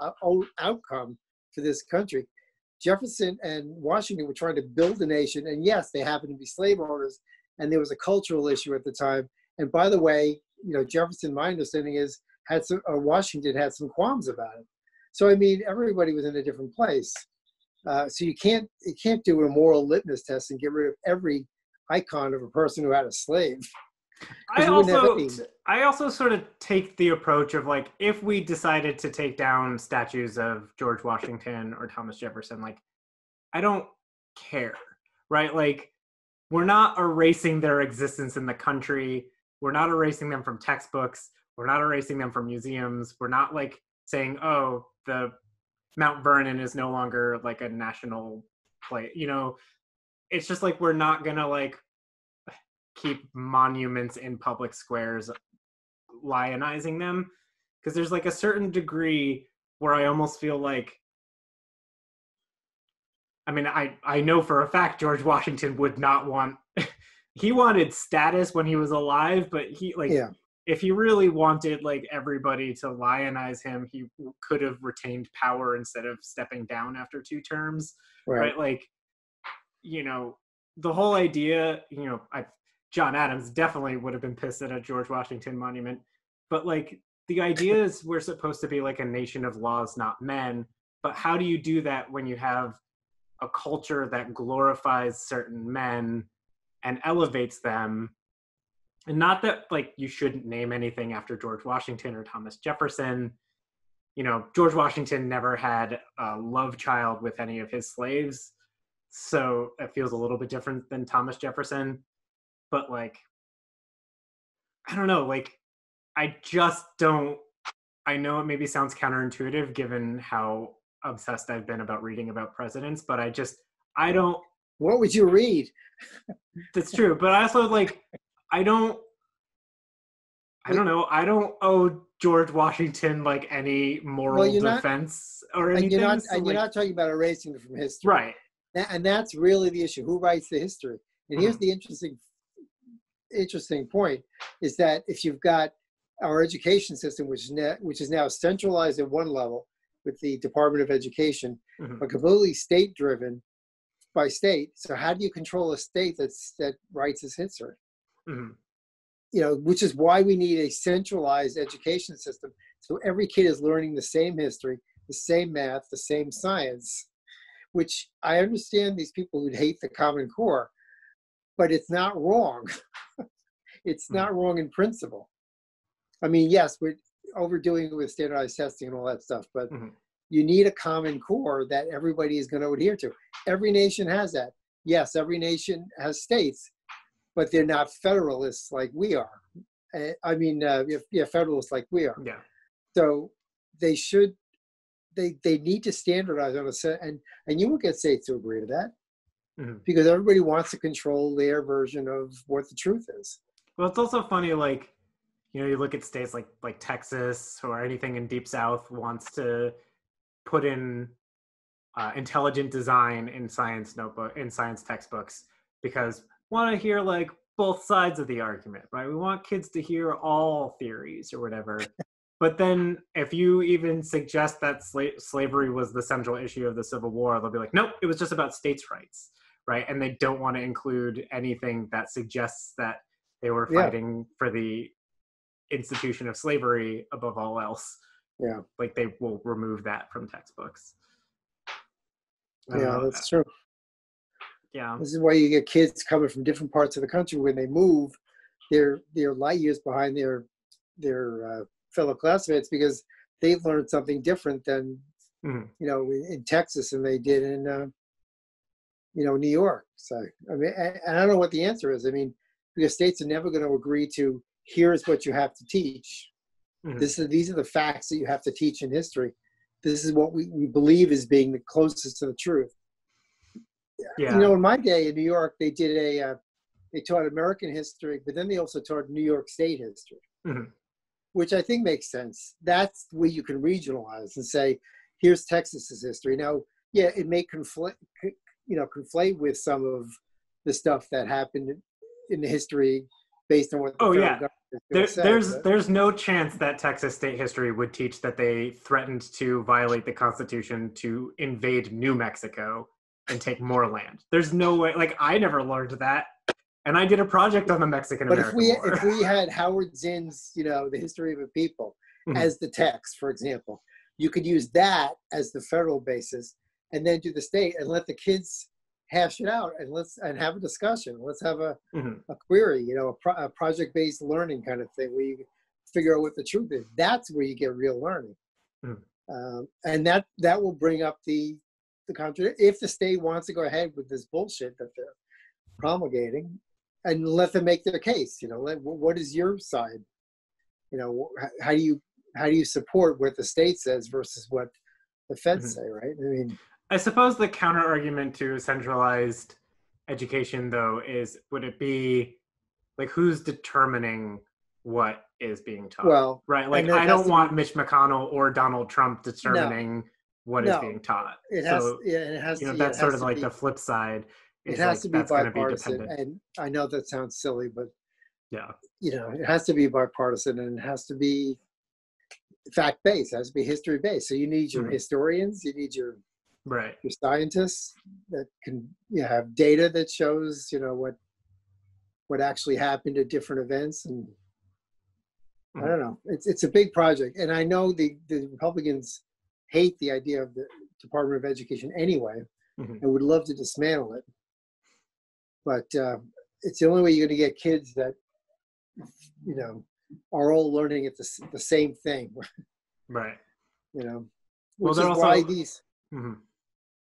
outcome for this country. Jefferson and Washington were trying to build a nation, and yes, they happened to be slave owners, and there was a cultural issue at the time. And by the way, you know, Jefferson, my understanding is, Washington had some qualms about it. So I mean, everybody was in a different place. So you can't do a moral litmus test and get rid of every icon of a person who had a slave. I also sort of take the approach of like, if we decided to take down statues of George Washington or Thomas Jefferson, like, I don't care, right? Like, we're not erasing their existence in the country. We're not erasing them from textbooks. We're not erasing them from museums. We're not like saying, oh, the Mount Vernon is no longer like a national place. You know, it's just like, we're not gonna like keep monuments in public squares lionizing them, because there's like a certain degree where I almost feel like, I mean, I know for a fact George Washington would not want he wanted status when he was alive, but he like if he really wanted like everybody to lionize him, he could have retained power instead of stepping down after 2 terms, right? Like, you know, the whole idea, you know, John Adams definitely would have been pissed at a George Washington monument. But like, the idea is we're supposed to be like a nation of laws, not men. But how do you do that when you have a culture that glorifies certain men and elevates them? And not that like you shouldn't name anything after George Washington or Thomas Jefferson. You know, George Washington never had a love child with any of his slaves. So it feels a little bit different than Thomas Jefferson. But like, I don't know, like, I just don't, I know it maybe sounds counterintuitive given how obsessed I've been about reading about presidents, but I don't. What would you read? That's true. But I also like, I don't know. I don't owe George Washington like any moral defense or anything. You're not talking about erasing it from history. Right. And that's really the issue. Who writes the history? And here's the interesting point is that if you've got our education system, which is now centralized at one level with the Department of Education, but completely state driven by state. So how do you control a state that writes its history? You know, which is why we need a centralized education system. So every kid is learning the same history, the same math, the same science, which I understand these people who'd hate the Common Core, but it's not wrong. It's not wrong in principle. I mean, yes, we're overdoing it with standardized testing and all that stuff, but you need a Common Core that everybody is going to adhere to. Every nation has that. Yes, every nation has states, but they're not federalists like we are. I mean, federalists like we are. Yeah. So they should they need to standardize on a set, and you won't get states to agree to that Mhm. because everybody wants to control their version of what the truth is. Well, it's also funny, like, you look at states like Texas or anything in Deep South wants to put in intelligent design in science textbooks because want to hear like both sides of the argument, right? We want kids to hear all theories or whatever. But then if you even suggest that slavery was the central issue of the Civil War, they'll be like, nope, it was just about states' rights, right? And they don't want to include anything that suggests that they were fighting for the institution of slavery above all else. Yeah. Like they will remove that from textbooks. Yeah, that's true. Yeah. This is why you get kids coming from different parts of the country. When they move, they're light years behind their fellow classmates because they've learned something different than in Texas than they did in New York. So I mean, and I don't know what the answer is. I mean, because states are never going to agree to here's what you have to teach. These are the facts that you have to teach in history. This is what we believe is being the closest to the truth. Yeah. In my day in New York, they did they taught American history, but then they also taught New York State history, which I think makes sense. That's where you can regionalize and say, here's Texas's history. Now, yeah, it may conflate with some of the stuff that happened in the history based on what the federal government there's no chance that Texas state history would teach that they threatened to violate the Constitution to invade New Mexico and take more land. There's no way. Like, I never learned that, and I did a project on the Mexican-American War. But if we had Howard Zinn's, The History of a People as the text, for example, you could use that as the federal basis, and then do the state and let the kids hash it out and have a discussion. Let's have a query, a project-based learning kind of thing where you figure out what the truth is. That's where you get real learning, and that will bring up the contradiction. If the state wants to go ahead with this bullshit that they're promulgating, and let them make their case. What is your side? How do you support what the state says versus what the feds say, right? I mean, I suppose the counter argument to centralized education, though, is would it be like who's determining what is being taught? Well, right. Like I don't want Mitch McConnell or Donald Trump determining what is being taught. It has to. That's sort of like the flip side. It has to be bipartisan, and I know that sounds silly, but it has to be bipartisan, and it has to be fact-based. It has to be history-based. So you need your historians, you need your scientists that can have data that shows what actually happened at different events, and I don't know. It's a big project, and I know the Republicans hate the idea of the Department of Education anyway, and would love to dismantle it. But it's the only way you're going to get kids that are all learning at the same thing, right? Which is why these.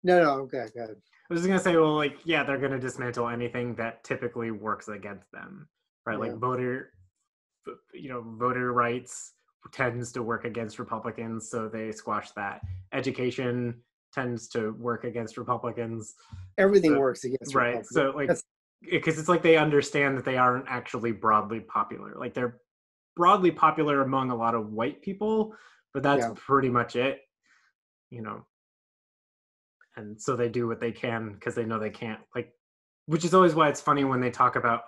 No, okay, go ahead. I was just gonna say, well, they're gonna dismantle anything that typically works against them, right? Like voter rights tends to work against Republicans, so they squash that. Education tends to work against Republicans. Everything works against Republicans. Right. So because it's like they understand that they aren't actually broadly popular. Like they're broadly popular among a lot of white people, but that's pretty much it. And so they do what they can because they know they can't, which is always why it's funny when they talk about,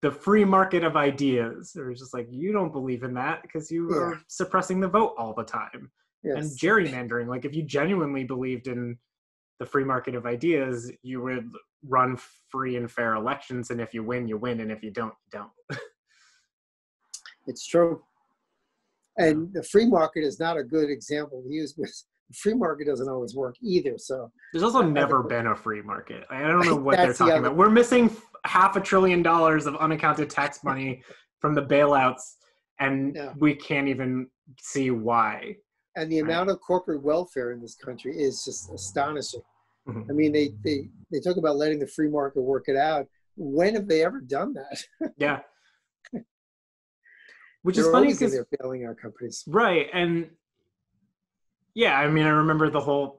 the free market of ideas. Or it's just like, you don't believe in that because you are suppressing the vote all the time. Yes. And gerrymandering. Like if you genuinely believed in the free market of ideas, you would run free and fair elections. And if you win, you win. And if you don't, you don't. It's true. And the free market is not a good example to use because the free market doesn't always work either. So there's also never been a free market. I don't know what they're talking about. We're missing $500 billion of unaccounted tax money from the bailouts, and we can't even see why. And the amount of corporate welfare in this country is just astonishing. I mean, they talk about letting the free market work it out. When have they ever done that? Yeah. Which is funny because they're failing our companies. Right. And Yeah, I mean, I remember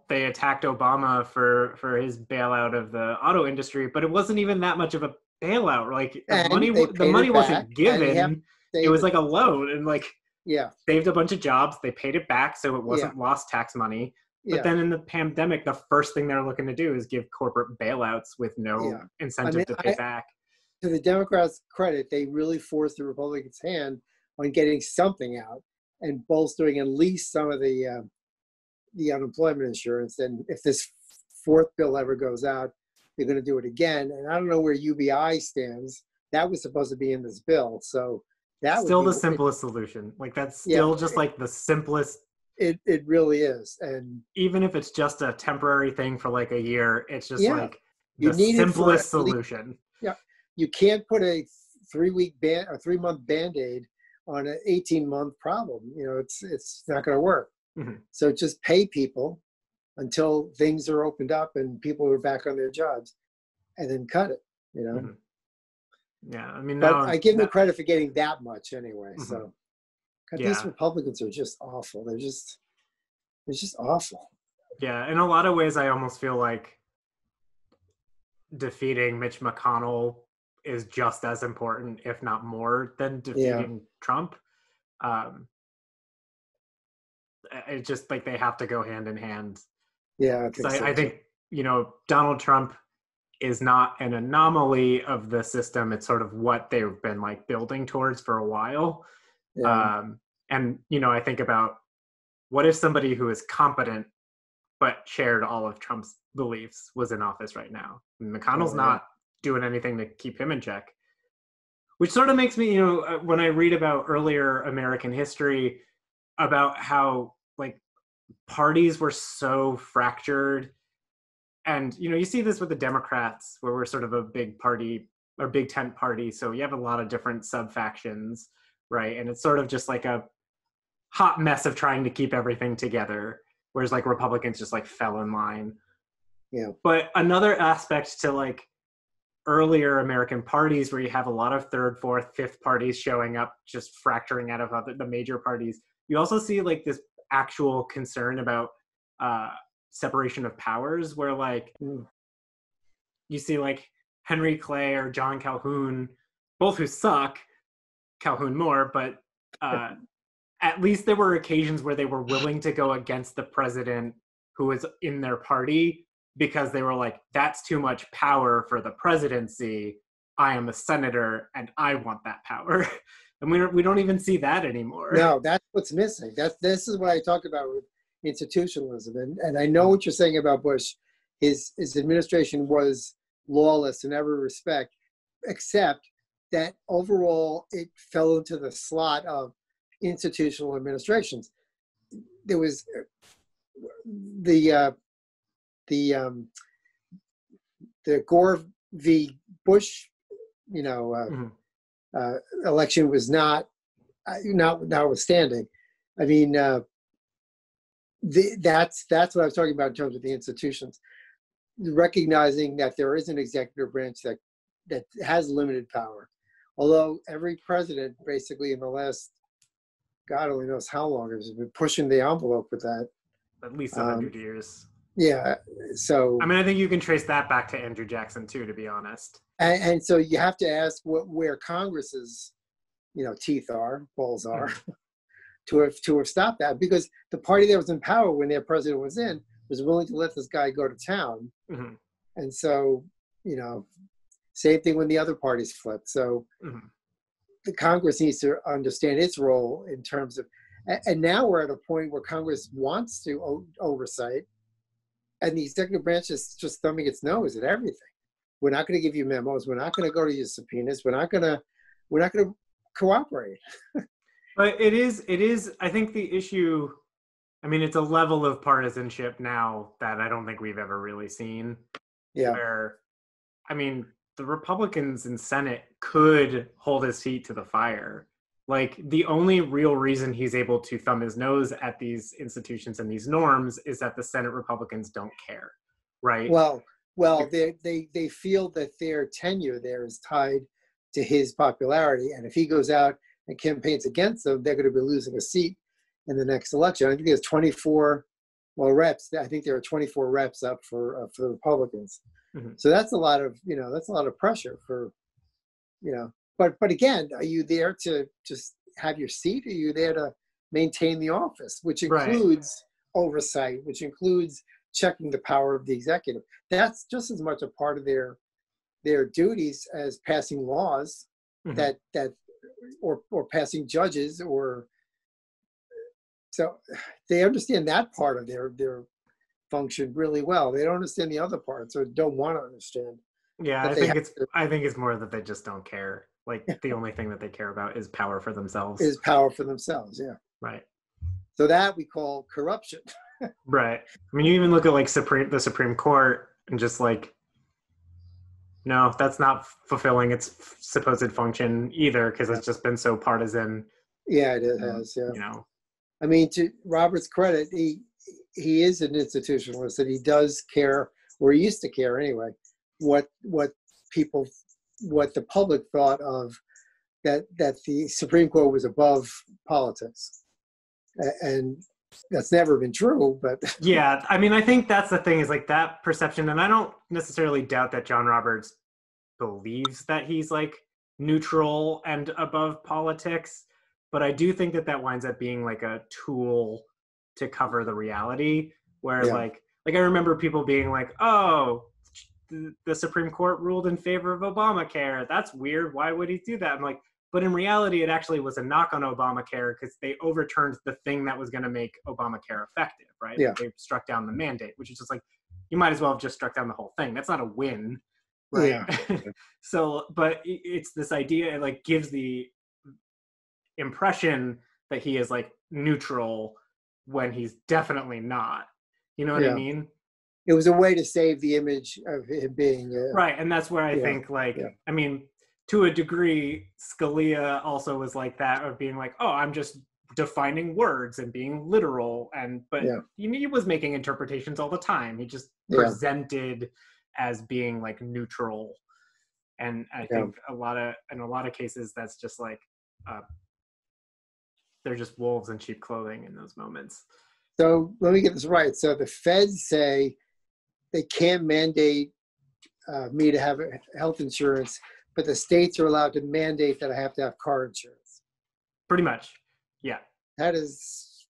they attacked Obama for his bailout of the auto industry, but it wasn't even that much of a bailout. Like And they the paid money it back, wasn't and he have to given; it save was it. like a loan, and like Yeah, saved a bunch of jobs. They paid it back, so it yeah, wasn't lost tax money. But yeah, then in the pandemic, the first thing they're looking to do is give corporate bailouts with no yeah. I incentive mean, to pay back. to the Democrats' credit, they really forced the Republicans' hand on getting something out and bolstering at least some of the unemployment insurance. And if this fourth bill ever goes out, they're going to do it again. And I don't know where UBI stands. That was supposed to be in this bill, so that would Still be the simplest solution. Like that's yeah. still just like the simplest. It really is, and Even if it's just a temporary thing for like a year, it's just yeah, like you the need it for at simplest least solution. yeah. You can't put a 3-week ban or 3-month band-aid on an 18-month problem. You know, it's not going to work. Mhm. So just pay people until things are opened up and people are back on their jobs, and then cut it. You know. Mhm. Yeah, I mean But now, I give them credit for getting that much anyway. Mhm. So God, these Yeah, Republicans are just awful. They're just awful. yeah. In a lot of ways, I almost feel like defeating Mitch McConnell is just as important, if not more, than Yeah, defeating Trump. Um, it's just like they have to go hand in hand. yeah, I Because think so I too. think, Donald Trump is not an anomaly of the system. It's sort of what they've been like building towards for a while. Yeah, Um, and, I think about what if somebody who is competent but shared all of Trump's beliefs was in office right now? McConnell's oh yeah, not doing anything to keep him in check, which sort of makes me, when I read about earlier American history, about how like parties were so fractured. And, you see this with the Democrats, where we're sort of a big party or big tent party. So you have a lot of different sub factions, right? And it's sort of just like a hot mess of trying to keep everything together. Whereas like Republicans just like fell in line. yeah, But another aspect to like earlier American parties, where you have a lot of third, fourth, fifth parties showing up, just fracturing out of the major parties, you also see like this actual concern about separation of powers, where like mm, you see like Henry Clay or John Calhoun, both who suck, Calhoun more, but at least there were occasions where they were willing to go against the president who was in their party, because they were like, that's too much power for the presidency. I am a senator and I want that power. And we don't even see that anymore. no, that's what's missing. This is what I talk about with institutionalism, and I know what you're saying about Bush. His administration was lawless in every respect, except that overall it fell into the slot of institutional administrations. There was the the Gore v. Bush, you know, Mhm. election was not notwithstanding. I mean, that's what I was talking about in terms of the institutions, recognizing that there is an executive branch that has limited power. Although every president, basically in the last, God only knows how long, has been pushing the envelope with that. At least 100 years. Yeah, so I mean, I think you can trace that back to Andrew Jackson too, to be honest. and so you have to ask where Congress's teeth are, balls are, to have stopped that, because the party that was in power when their president was in was willing to let this guy go to town. Mm-hmm. And so, same thing when the other parties flipped. So the Congress needs to understand its role in terms of, and now we're at a point where Congress wants to oversight, and the executive branch is just thumbing its nose at everything. We're not going to give you memos. We're not going to go to your subpoenas. We're not going to cooperate. But it is, I think the issue, I mean, it's a level of partisanship now that I don't think we've ever really seen. Yeah. Where, I mean, the Republicans in Senate could hold his feet to the fire. Like, the only real reason he's able to thumb his nose at these institutions and these norms is that the Senate Republicans don't care, right? Well, they feel that their tenure there is tied to his popularity, and if he goes out and campaigns against them, they're going to be losing a seat in the next election. I think there's 24 Well, reps. I think there are 24 reps up for the Republicans. Mm-hmm. So that's a lot of that's a lot of pressure for But again, are you there to just have your seat? Are you there to maintain the office, which includes oversight, which includes checking the power of the executive? That's just as much a part of their duties as passing laws that or passing judges or. So they understand that part of their function really well. They don't understand the other parts or don't want to understand. Yeah, I think it's more that they just don't care. Like the only thing that they care about is power for themselves. Is power for themselves, yeah. Right. So that we call corruption. Right. I mean, you even look at like the Supreme Court and just like, no, that's not fulfilling its supposed function either, because it's just been so partisan. Yeah, it has. Yeah. You know. I mean, to Robert's credit, he is an institutionalist, and he does care, or he used to care anyway, what the public thought of that the Supreme Court was above politics, and that's never been true. But yeah, I mean, I think that's the thing is like that perception, and I don't necessarily doubt that John Roberts believes that he's like neutral and above politics, but I do think that winds up being like a tool to cover the reality where like I remember people being like, oh, the Supreme Court ruled in favor of Obamacare. That's weird. Why would he do that? I'm like, but in reality, it actually was a knock on Obamacare because they overturned the thing that was going to make Obamacare effective, right? Yeah. They struck down the mandate, which is just like, you might as well have just struck down the whole thing. That's not a win, right? Yeah. So, but it's this idea, it like gives the impression that he is like neutral when he's definitely not. You know what I mean? It was a way to save the image of him being right, and that's where I think like I mean, to a degree, Scalia also was like that of being like, oh, I'm just defining words and being literal, but he was making interpretations all the time. He just presented as being like neutral, and I think in a lot of cases that's just like they're just wolves in sheep clothing in those moments. So let me get this right. So the feds say they can't mandate me to have health insurance, but the states are allowed to mandate that I have to have car insurance. Pretty much, yeah. That is,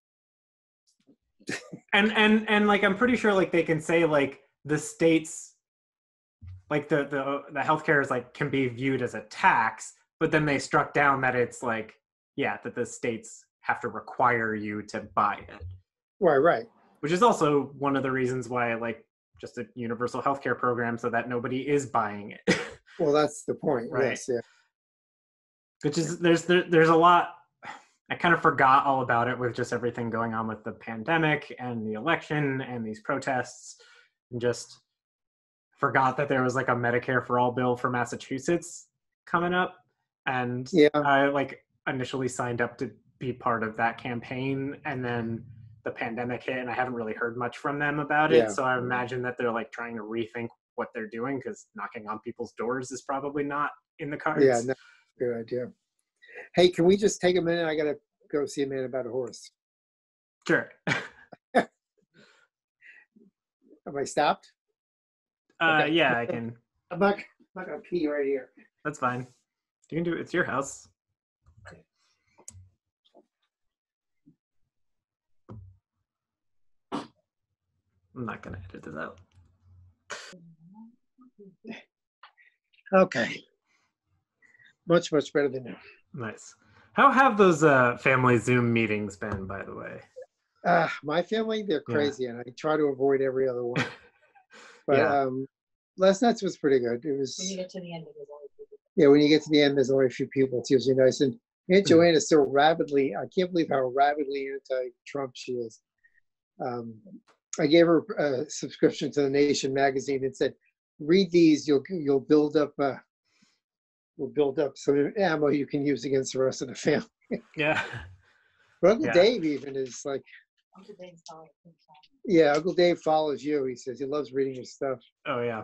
and like I'm pretty sure like they can say like the states, like the healthcare is like can be viewed as a tax, but then they struck down that it's like that the states have to require you to buy it. Right. Which is also one of the reasons why I like just a universal healthcare program so that nobody is buying it. Well, that's the point. Right. Yes, yeah. Which is there's a lot. I kind of forgot all about it with just everything going on with the pandemic and the election and these protests, and just forgot that there was like a Medicare for all bill for Massachusetts coming up. And I like initially signed up to be part of that campaign, and then the pandemic hit and I haven't really heard much from them about it. So I imagine that they're like trying to rethink what they're doing because knocking on people's doors is probably not in the cards. Yeah, no, good idea. Hey, can we just take a minute? I got to go see a man about a horse. Sure. Have I stopped? Okay. Yeah, I can. I'm not going to pee right here. That's fine. You can do it. It's your house. I'm not going to edit this out. Okay. Much better than that. Nice. How have those family Zoom meetings been, by the way? My family, they're crazy, and I try to avoid every other one. But last night's was pretty good. It was. When you get to the end, there's only a few people. Yeah, when you get to the end, there's only a few people. It's usually nice. And Aunt Joanne is so rabidly, I can't believe how rabidly anti-Trump she is. I gave her a subscription to the Nation magazine and said, read these, you'll build up some ammo you can use against the rest of the family. Yeah. But Uncle Dave even is like, Uncle Dave's following. yeah, Uncle Dave follows you. He says he loves reading your stuff. Oh yeah.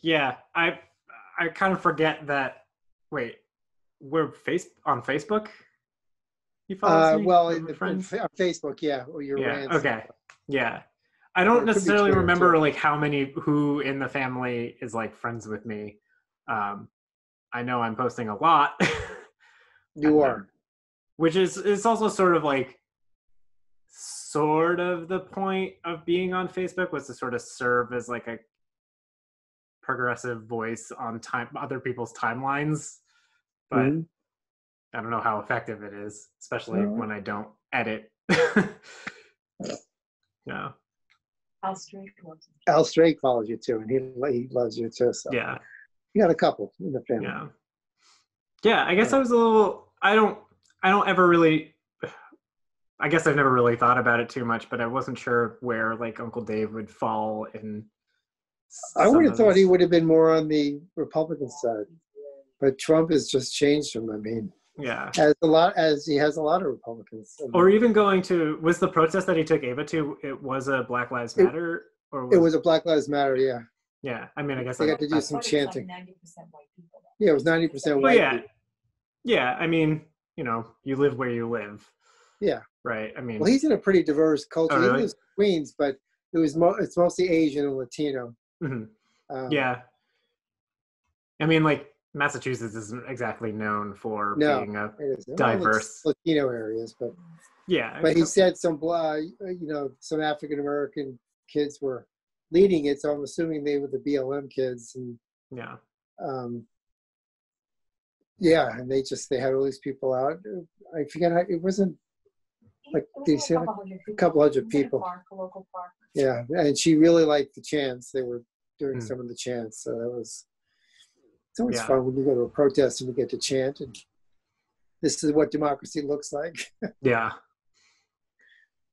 Yeah, I kind of forget that. Wait, we're on Facebook? He follows me. Well, We're in friends. on Facebook, yeah, or your Yeah. rants. Okay. Yeah. I Or don't it could be necessarily Twitter, remember too. like who in the family is like friends with me. I know I'm posting a lot. You are. Which is it's also sort of the point of being on Facebook was to sort of serve as like a progressive voice on other people's timelines. But Mhm. I don't know how effective it is, especially Well, when I don't edit. Yeah. Al Straight loves him. Al Strake follows you too, and he loves you too. So Yeah. you got a couple in the family. Yeah. Yeah. I guess I was a little. I don't ever really. I guess I've never really thought about it too much, but I wasn't sure where like Uncle Dave would fall in. I would have thought he his... would have been more on the Republican side, but Trump has just changed him. I mean, Yeah. as he has a lot of Republicans. I mean, Or even going to was the protest that he took Ava to? It was a Black Lives Matter, or it was a Black Lives Matter. Yeah, yeah. I mean, I guess they got to do But some it's chanting. like 90% white people. Yeah, it was 90% Well, white yeah, people. yeah. I mean, you live where you live, Yeah. right? I mean, Well, he's in a pretty diverse culture. Oh, He really? lives in Queens, but it's mostly Asian and Latino. mhm. Um, Yeah. I mean, like Massachusetts isn't exactly known for No, being a it is. Well, diverse. it's Latino areas, but Yeah. he said some some African American kids were leading it, so I'm assuming they were the BLM kids, and Yeah. yeah, and they had all these people out. I forget it wasn't like they said a couple hundred people. A local park. Yeah, and she really liked the chants. They were doing Mm. some of the chants, so it's always Yeah. fun when you go to a protest and you get to chant, and this is what democracy looks like. Yeah.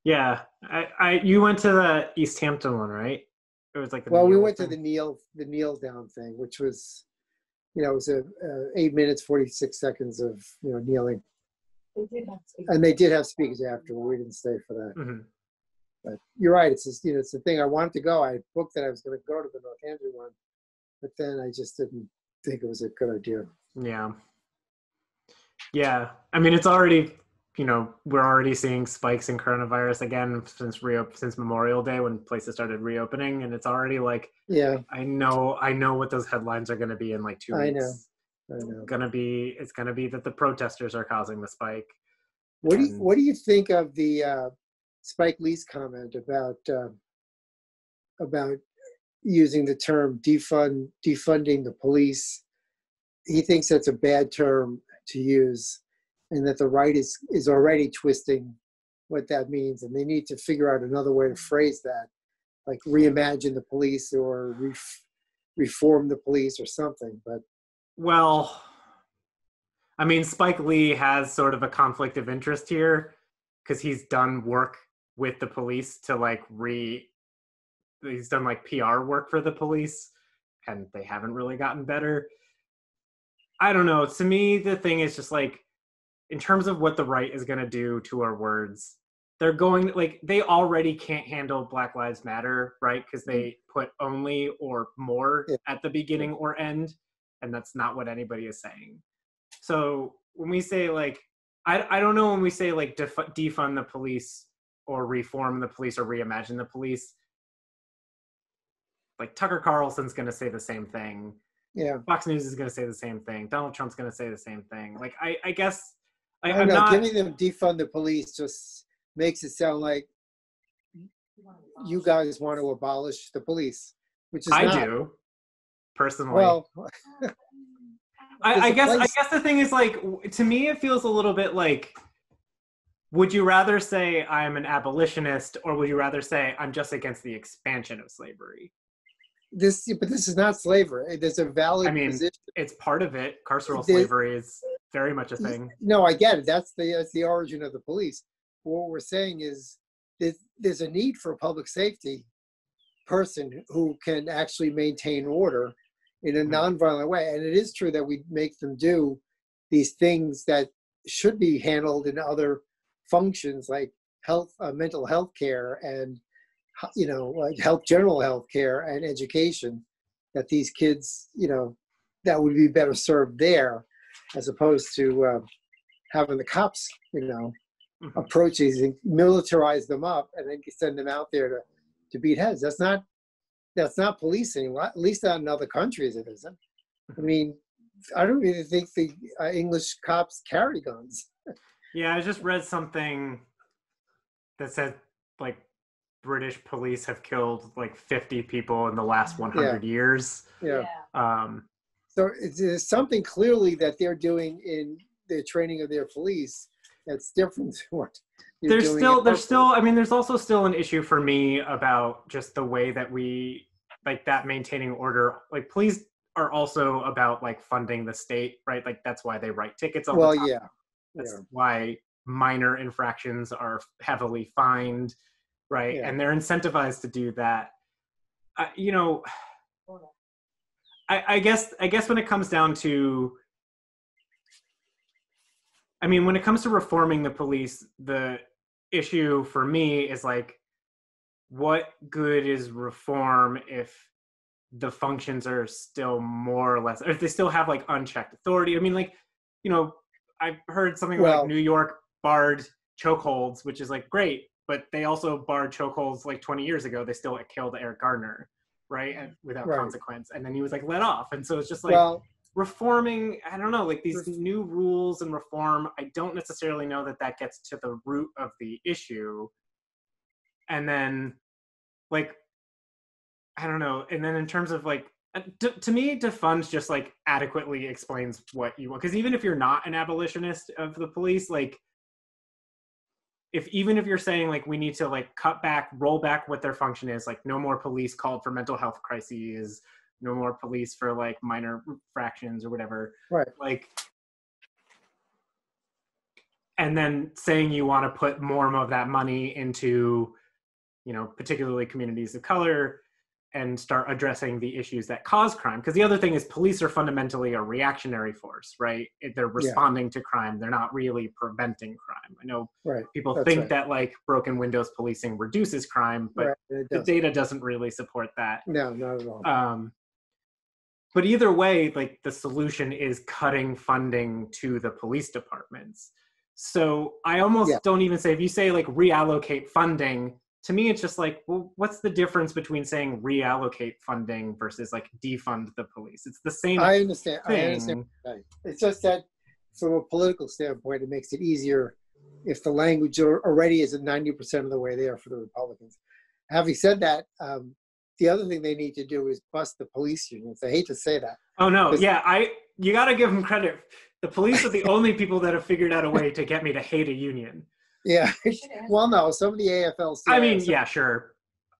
Yeah. You went to the East Hampton one, right? It was like the Well, we kneel went to thing? the kneel down thing, which was, it was 8 minutes 46 seconds of kneeling, They did have to. and they did have speakers after, but we didn't stay for that. Mhm. But you're right. It's just, it's the thing. I wanted to go. I booked that I was going to go to the Northampton one, but then I just didn't think it was a good idea. Yeah. Yeah. I mean, it's already, we're already seeing spikes in coronavirus again since Memorial Day when places started reopening, and it's already like, Yeah, I know what those headlines are going to be in like 2 weeks. I know. It's gonna be that the protesters are causing the spike. What And- do you think of the Spike Lee's comment about using the term defunding the police? He thinks that's a bad term to use, and that the right is already twisting what that means, and they need to figure out another way to phrase that, like reimagine the police or reform the police or something. But Well, I mean, Spike Lee has sort of a conflict of interest here because he's done work with the police to he's done like PR work for the police, and they haven't really gotten better. I don't know. To me, the thing is just like, in terms of what the right is going to do to our words, they're going they already can't handle Black Lives Matter, right? Because they put only or more at the beginning or end, and that's not what anybody is saying. So when we say I don't know, when we say defund the police or reform the police or reimagine the police, like Tucker Carlson's going to say the same thing. yeah, Fox News is going to say the same thing. Donald Trump's going to say the same thing. Like, I guess I don't know. Giving them defund the police just makes it sound like you guys want to abolish the police, which is I not. do personally. Well, I there's a guess the thing is to me it feels a little bit like, would you rather say I'm an abolitionist or would you rather say I'm just against the expansion of slavery? but this is not slavery. There's a valid position. It's part of it. Carceral There's- slavery is very much a thing. No, I get it. That's the origin of the police. What we're saying is there's a need for a public safety person who can actually maintain order in a nonviolent way. And it is true that we make them do these things that should be handled in other functions, like mental health care, and like general health care and education, that these kids, that would be better served there, as opposed to having the cops, approach these and militarize them up and then send them out there to beat heads. That's not policing, at least not in other countries it isn't. I mean, I don't really think the English cops carry guns. Yeah, I just read something that said like British police have killed like 50 people in the last 100 years. Yeah. Yeah. So there's something clearly that they're doing in the training of their police that's different to what there's still I mean, there's also still an issue for me about just the way that we like that maintaining order. Like police are also about like funding the state, right? Like that's why they write tickets all the time. Yeah. That's why minor infractions are heavily fined, right? Yeah. And they're incentivized to do that. You know, I guess when it comes down to, I mean, when it comes to reforming the police, the issue for me is like, what good is reform if the functions are still more or less, or if they still have like unchecked authority? I mean, like, you know, I've heard something like New York barred chokeholds, which is like great, but they also barred chokeholds like 20 years ago. They still killed Eric Garner, right? And without consequence. And then he was like let off. And so it's just like reforming, I don't know, like these new rules and reform, I don't necessarily know that gets to the root of the issue. And then like, I don't know. And then in terms of like, to me, defund just like adequately explains what you want. Because even if you're not an abolitionist of the police, like even if you're saying like we need to like cut back, roll back what their function is, like no more police called for mental health crises, no more police for like minor infractions or whatever. Right. Like, and then saying you want to put more of that money into, you know, particularly communities of color, and start addressing the issues that cause crime. Because the other thing is police are fundamentally a reactionary force, right? They're responding to crime. They're not really preventing crime. I know people think that like broken windows policing reduces crime, but the data doesn't really support that. No, not at all. But either way, like the solution is cutting funding to the police departments. So I almost don't even say, if you say like reallocate funding, to me, it's just like, well, what's the difference between saying reallocate funding versus like defund the police? It's the same I understand. thing. It's just that from a political standpoint, it makes it easier if the language already is at 90% of the way there for the Republicans. Having said that, the other thing they need to do is bust the police unions. I hate to say that. Oh, no. Yeah, you got to give them credit. The police are the only people that have figured out a way to get me to hate a union. Yeah. Well, no, some of the AFL-CIO. I mean, yeah, sure.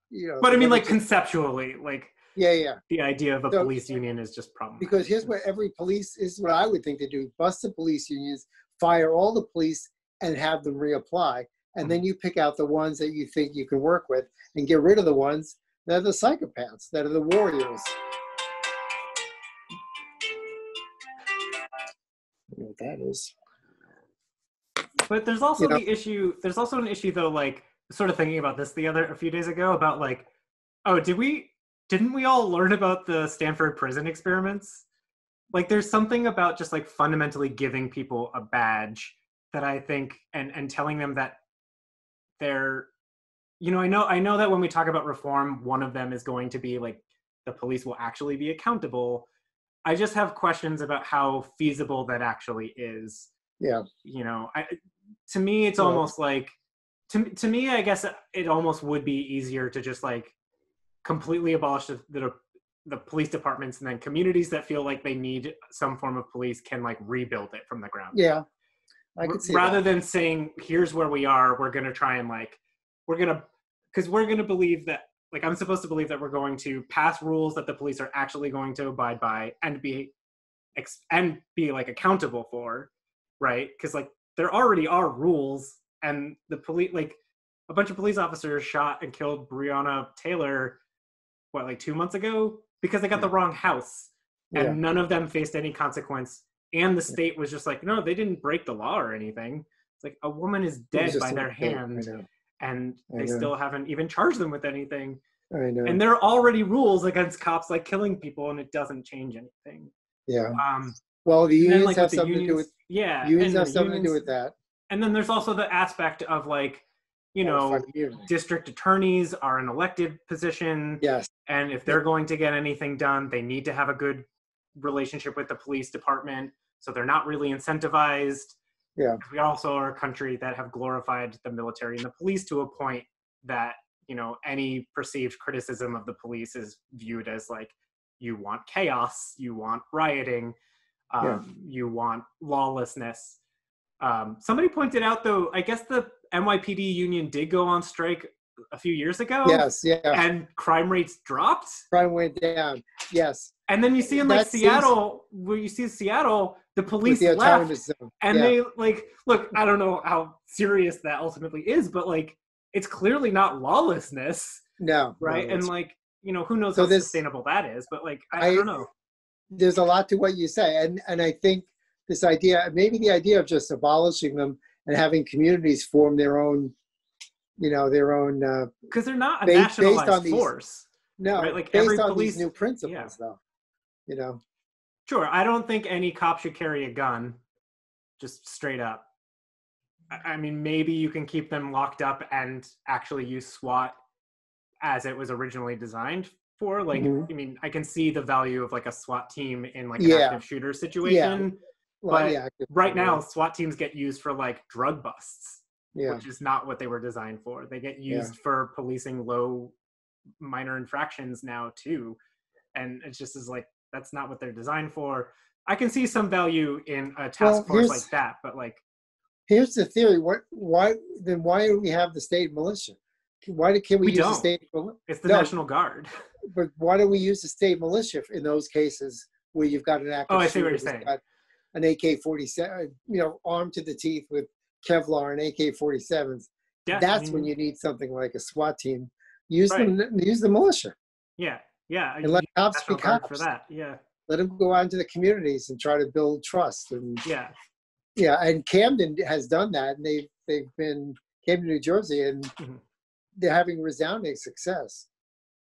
You know, but I mean, like conceptually, like the idea of a police union is just problematic. Because here's what every police is what I would think they do: bust the police unions, fire all the police, and have them reapply. And then you pick out the ones that you think you can work with, and get rid of the ones that are the psychopaths, that are the warriors. I don't know what that is. But there's also the issue. There's also an issue, though. Like, sort of thinking about this a few days ago, about like, oh, didn't we all learn about the Stanford prison experiments? Like, there's something about just like fundamentally giving people a badge that I think, and telling them that they're, you know, I know that when we talk about reform, one of them is going to be like the police will actually be accountable. I just have questions about how feasible that actually is. Yeah. You know, to me, it's almost like, to me, I guess it almost would be easier to just like completely abolish the police departments, and then communities that feel like they need some form of police can like rebuild it from the ground. Yeah. I could see rather than saying, here's where we are, we're going to try and like, because we're going to believe that, like, I'm supposed to believe that we're going to pass rules that the police are actually going to abide by and be like accountable for, right? Because like there already are rules, and the police, like a bunch of police officers shot and killed Breonna Taylor, like 2 months ago, because they got the wrong house, and none of them faced any consequence. And the state was just like, no, they didn't break the law or anything. It's like a woman is dead by their hand, and they still haven't even charged them with anything. I know. And there are already rules against cops like killing people, and it doesn't change anything. Yeah. Well, the unions have something to do with. Yeah. Unions have something to do with that. And then there's also the aspect of like, you know, Qualified immunity. district attorneys are an elected position. Yes. And if they're going to get anything done, they need to have a good relationship with the police department. So they're not really incentivized. Yeah. We also are a country that have glorified the military and the police to a point that, you know, any perceived criticism of the police is viewed as like, you want chaos, you want rioting, you want lawlessness. Somebody pointed out, though, I guess the NYPD union did go on strike a few years ago. Yes, yeah. And crime rates dropped. Crime went down. Yes. And then you see in like Seattle, where you see Seattle, the police left, and they like, look, I don't know how serious that ultimately is, but like, it's clearly not lawlessness. No. Right. No, and like, you know, who knows how sustainable that is, but like, I don't know. There's a lot to what you say. And I think this idea, maybe the idea of just abolishing them and having communities form their own, you know, their own. Because they're not a nationalized force. No, right? Like based every on police, these new principles, though. You know. Sure, I don't think any cop should carry a gun, just straight up. I mean, maybe you can keep them locked up and actually use SWAT as it was originally designed for. Like, I mean, I can see the value of like a SWAT team in like an active shooter situation. Yeah. Well, but right now, SWAT teams get used for like drug busts, yeah. which is not what they were designed for. They get used for policing low minor infractions now too. And it's just as like, that's not what they're designed for. I can see some value in a task force like that, but like, here's the theory. Why do we have the state militia? Why can't we use the state militia? It's the National Guard. But why don't we use the state militia in those cases where you've got an active I see what you're saying. Got an AK-47, you know, armed to the teeth with Kevlar and AK-47s. Yeah, that's when you need something like a SWAT team. Use the militia. Yeah. And let cops be cops for that. Yeah. Let them go out into the communities and try to build trust. And yeah. And Camden has done that, and they've been Camden, New Jersey, and they're having resounding success.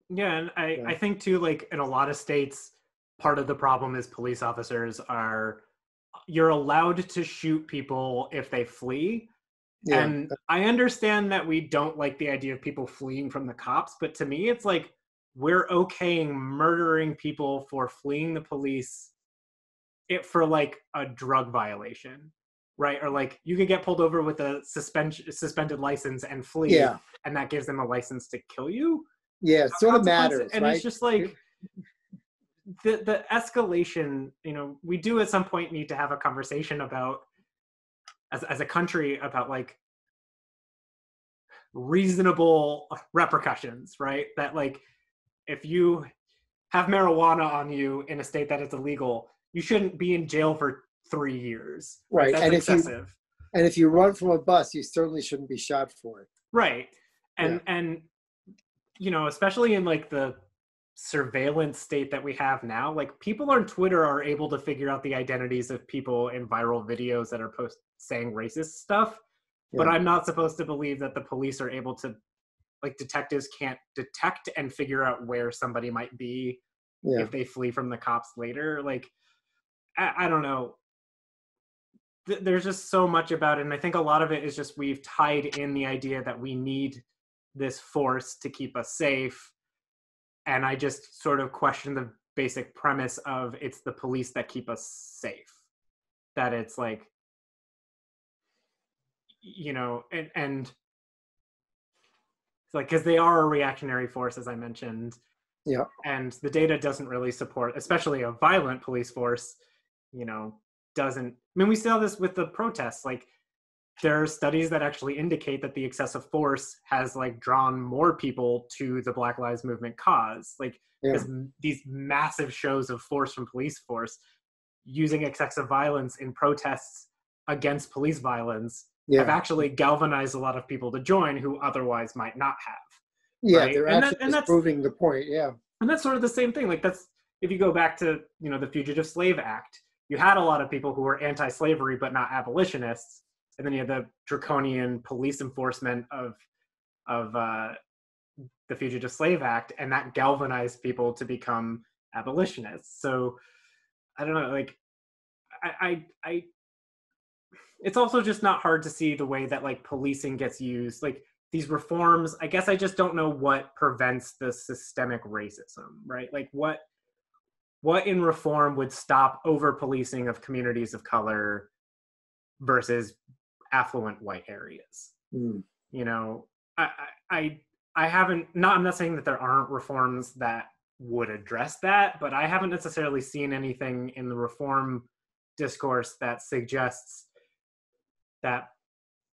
Yeah, and I think too, like in a lot of states, part of the problem is police officers you're allowed to shoot people if they flee. Yeah. And I understand that we don't like the idea of people fleeing from the cops, but to me, it's like, we're okaying murdering people for fleeing the police for like a drug violation, right? Or like you could get pulled over with a suspended license and flee, and that gives them a license to kill you. Yeah, it sort of matters, and right? It's just like the escalation, you know, we do at some point need to have a conversation about, as a country, about like reasonable repercussions, right? That like, if you have marijuana on you in a state that is illegal, you shouldn't be in jail for 3 years. Right. That's excessive. If you run from a bus, you certainly shouldn't be shot for it. Right. And you know, especially in like the surveillance state that we have now, like people on Twitter are able to figure out the identities of people in viral videos that are saying racist stuff. But I'm not supposed to believe that the police are able to, like detectives can't detect and figure out where somebody might be if they flee from the cops later. Like, I don't know. There's just so much about it. And I think a lot of it is just we've tied in the idea that we need this force to keep us safe. And I just sort of question the basic premise of it's the police that keep us safe. That it's like, you know, and like, because they are a reactionary force, as I mentioned. Yeah. And the data doesn't really support, especially a violent police force, you know, doesn't. I mean, we saw this with the protests. Like, there are studies that actually indicate that the excessive force has like drawn more people to the Black Lives Movement cause. Like, these massive shows of force from police force using excessive violence in protests against police violence have actually galvanized a lot of people to join who otherwise might not have. Yeah, right? they're actually proving the point. Yeah. And that's sort of the same thing. Like, that's, if you go back to, you know, the Fugitive Slave Act, you had a lot of people who were anti-slavery but not abolitionists. And then you had the draconian police enforcement of the Fugitive Slave Act, and that galvanized people to become abolitionists. So I don't know, like, it's also just not hard to see the way that like policing gets used. Like these reforms, I guess I just don't know what prevents the systemic racism, right? Like what in reform would stop over policing of communities of color versus affluent white areas? Mm. You know, I haven't, I'm not saying that there aren't reforms that would address that, but I haven't necessarily seen anything in the reform discourse that suggests that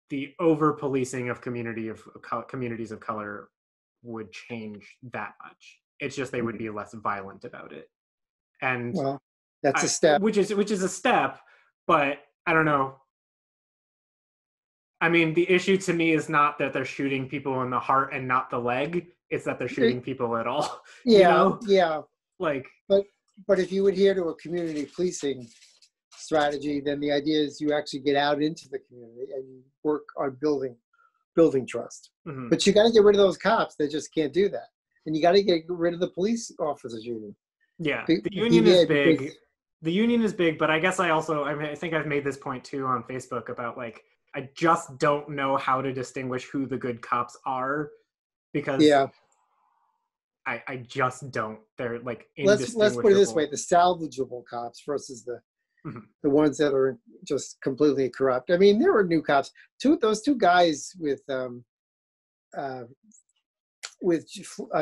the over policing of communities of color would change that much. It's just they would be less violent about it. And well, that's a step. Which is a step, but I don't know. I mean, the issue to me is not that they're shooting people in the heart and not the leg. It's that they're shooting people at all. Yeah, you know? yeah. Like, but if you adhere to a community policing strategy, then the idea is you actually get out into the community and you work on building trust. mm-hmm. But you got to get rid of those cops that just can't do that, and you got to get rid of the police officers union. Yeah, the union is big. The union is big, but I guess I think I've made this point too on Facebook about like, I just don't know how to distinguish who the good cops are, because I just don't. They're like indistinguishable. Let's put it this way: the salvageable cops versus the ones that are just completely corrupt. I mean, there were new cops. Those two guys with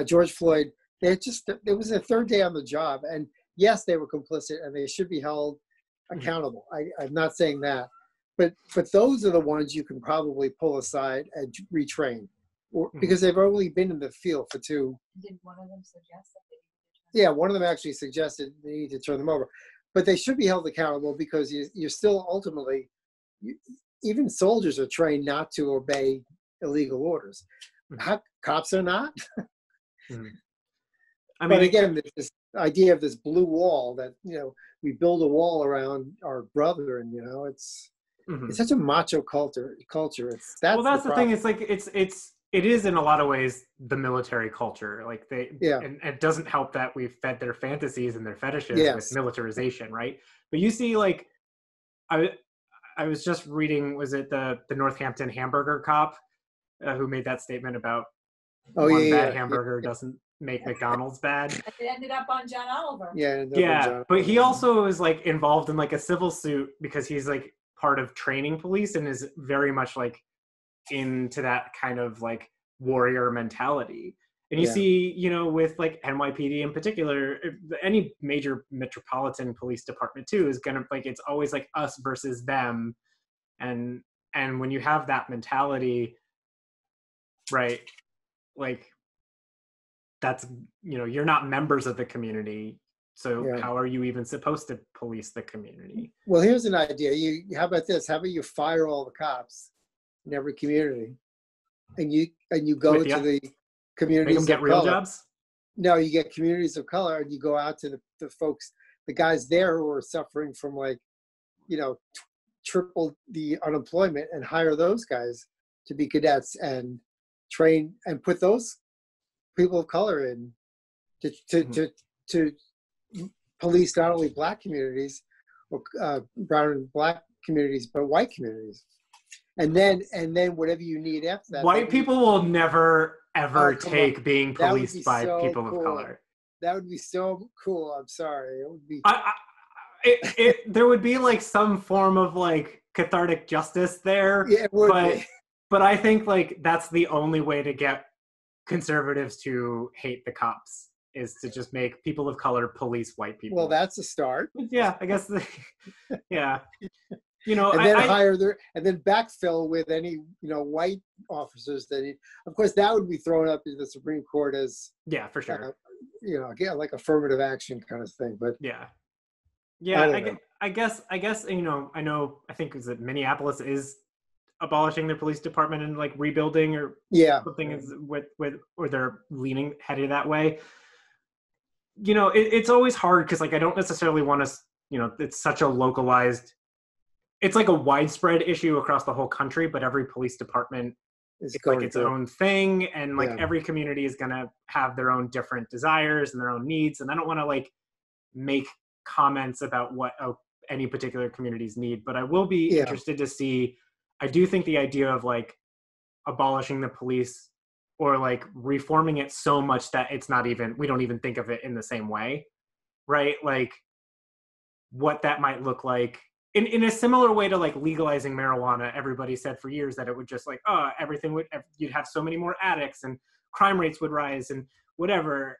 George Floyd. It was their third day on the job, and yes, they were complicit, and they should be held accountable. I'm not saying that, but those are the ones you can probably pull aside and retrain, because they've only been in the field for two. Did one of them suggest that they need to Yeah, one of them actually suggested they need to turn them over, but they should be held accountable because you're still ultimately, even soldiers are trained not to obey illegal orders. Cops are not. I mean, but again, this idea of this blue wall that, we build a wall around our brother, and it's such a macho culture. That's the thing. It's like it is in a lot of ways the military culture. Like and it doesn't help that we've fed their fantasies and their fetishes with militarization, right? But you see, like, I was just reading, was it the Northampton hamburger cop who made that statement about hamburger doesn't make McDonald's bad. It ended up on John Oliver. But he also is like involved in like a civil suit because he's like part of training police and is very much like into that kind of like warrior mentality. And you see, with like NYPD in particular, any major metropolitan police department too is gonna like, it's always like us versus them. And when you have that mentality, right, like, that's, you're not members of the community, so how are you even supposed to police the community? Well, here's an idea. How about this? How about you fire all the cops in every community, and you go to the communities. Make them get real jobs? No, you get communities of color, and you go out to the folks, the guys there who are suffering from like, triple the unemployment, and hire those guys to be cadets and train and put those people of color in to police not only black communities or brown and black communities, but white communities. And then whatever you need after that. White people will never ever take being policed by people of color. That would be so cool. I'm sorry. It would be. There would be like some form of like cathartic justice there. Yeah, it would be. But I think like that's the only way to get conservatives to hate the cops, is to just make people of color police white people. Well, that's a start. Yeah, I guess. Yeah. And then and then backfill with any white officers that of course that would be thrown up in the Supreme Court as for sure. Again, like affirmative action kind of thing. But I guess I think is that Minneapolis is abolishing their police department and like rebuilding or something is or they're headed that way. It's always hard because like I don't necessarily want to it's such a localized. It's like a widespread issue across the whole country, but every police department is like its own thing, and like every community is gonna have their own different desires and their own needs. And I don't want to like make comments about what any particular communities need. But I will be Yeah. interested to see, I do think the idea of like abolishing the police or like reforming it so much that it's not even, we don't even think of it in the same way, right? Like what that might look like in a similar way to like legalizing marijuana. Everybody said for years that it would just like, oh, everything would, you'd have so many more addicts and crime rates would rise and whatever.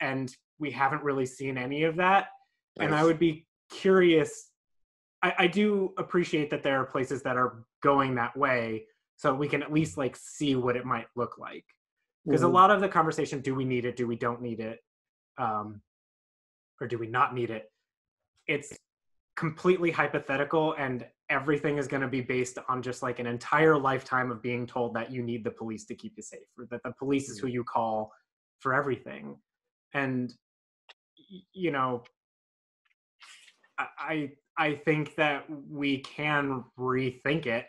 And we haven't really seen any of that. Right. And I would be curious. I do appreciate that there are places that are going that way, so we can at least like see what it might look like. Because a lot of the conversation, do we need it? Do we don't need it? Or do we not need it? It's completely hypothetical, and everything is going to be based on just like an entire lifetime of being told that you need the police to keep you safe, or that the police is who you call for everything. And, you know, I think that we can rethink it.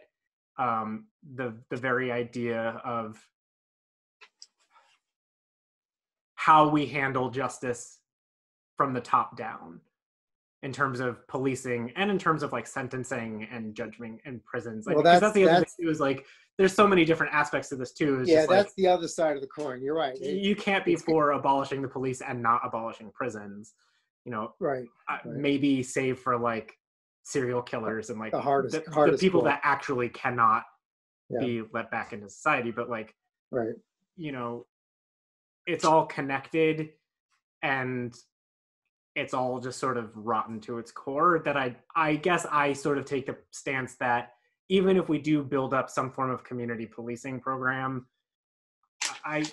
The very idea of how we handle justice from the top down in terms of policing and in terms of like sentencing and judgment in prisons. Like, Well, because that's the other thing too, is like, there's so many different aspects to this too. It's yeah, just that's like, the other side of the coin. You're right. you can't be for abolishing the police and not abolishing prisons, you know, Right. maybe save for like serial killers and like The hardest people part. that actually cannot Yeah. be let back into society. But like, Right. you know, it's all connected and it's all just sort of rotten to its core. That I guess I sort of take the stance that even if we do build up some form of community policing program, I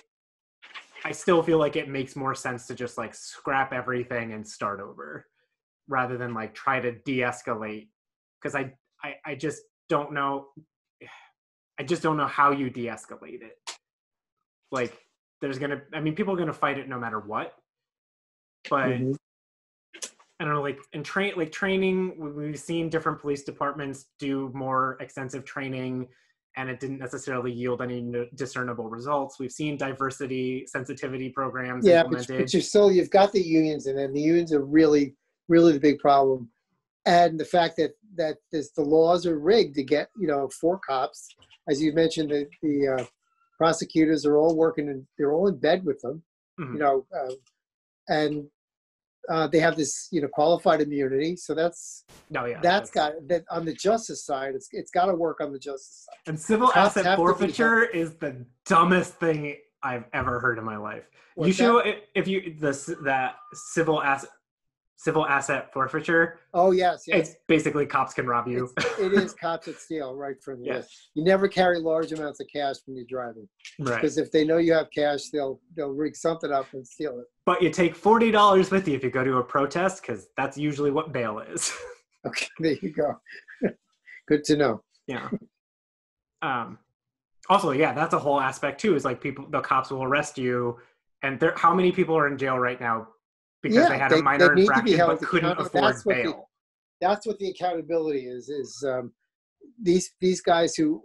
still feel like it makes more sense to just like scrap everything and start over rather than like try to de-escalate. Because I just don't know. I just don't know how you de-escalate it. Like people are gonna fight it no matter what. But I don't know, like in training, we've seen different police departments do more extensive training, and it didn't necessarily yield any discernible results. We've seen diversity sensitivity programs implemented. But you've got the unions, and the unions are really, really the big problem. And the fact that the laws are rigged to get, 4 cops, as you mentioned, the prosecutors are all working, and they're all in bed with them, and they have this, qualified immunity. So that's got that on the justice side. It's got to work on the justice side. And civil asset forfeiture is the dumbest thing I've ever heard in my life. That civil asset forfeiture. Oh yes. It's basically cops can rob you. It is cops that steal right from you. Yes. You never carry large amounts of cash when you're driving, right? Because if they know you have cash, they'll rig something up and steal it. But you take $40 with you if you go to a protest, because that's usually what bail is. Okay, there you go. Good to know. Yeah. Also, yeah, that's a whole aspect too. Is like the cops will arrest you, and how many people are in jail right now because they had a minor infraction but couldn't afford bail? That's what the accountability is. These guys who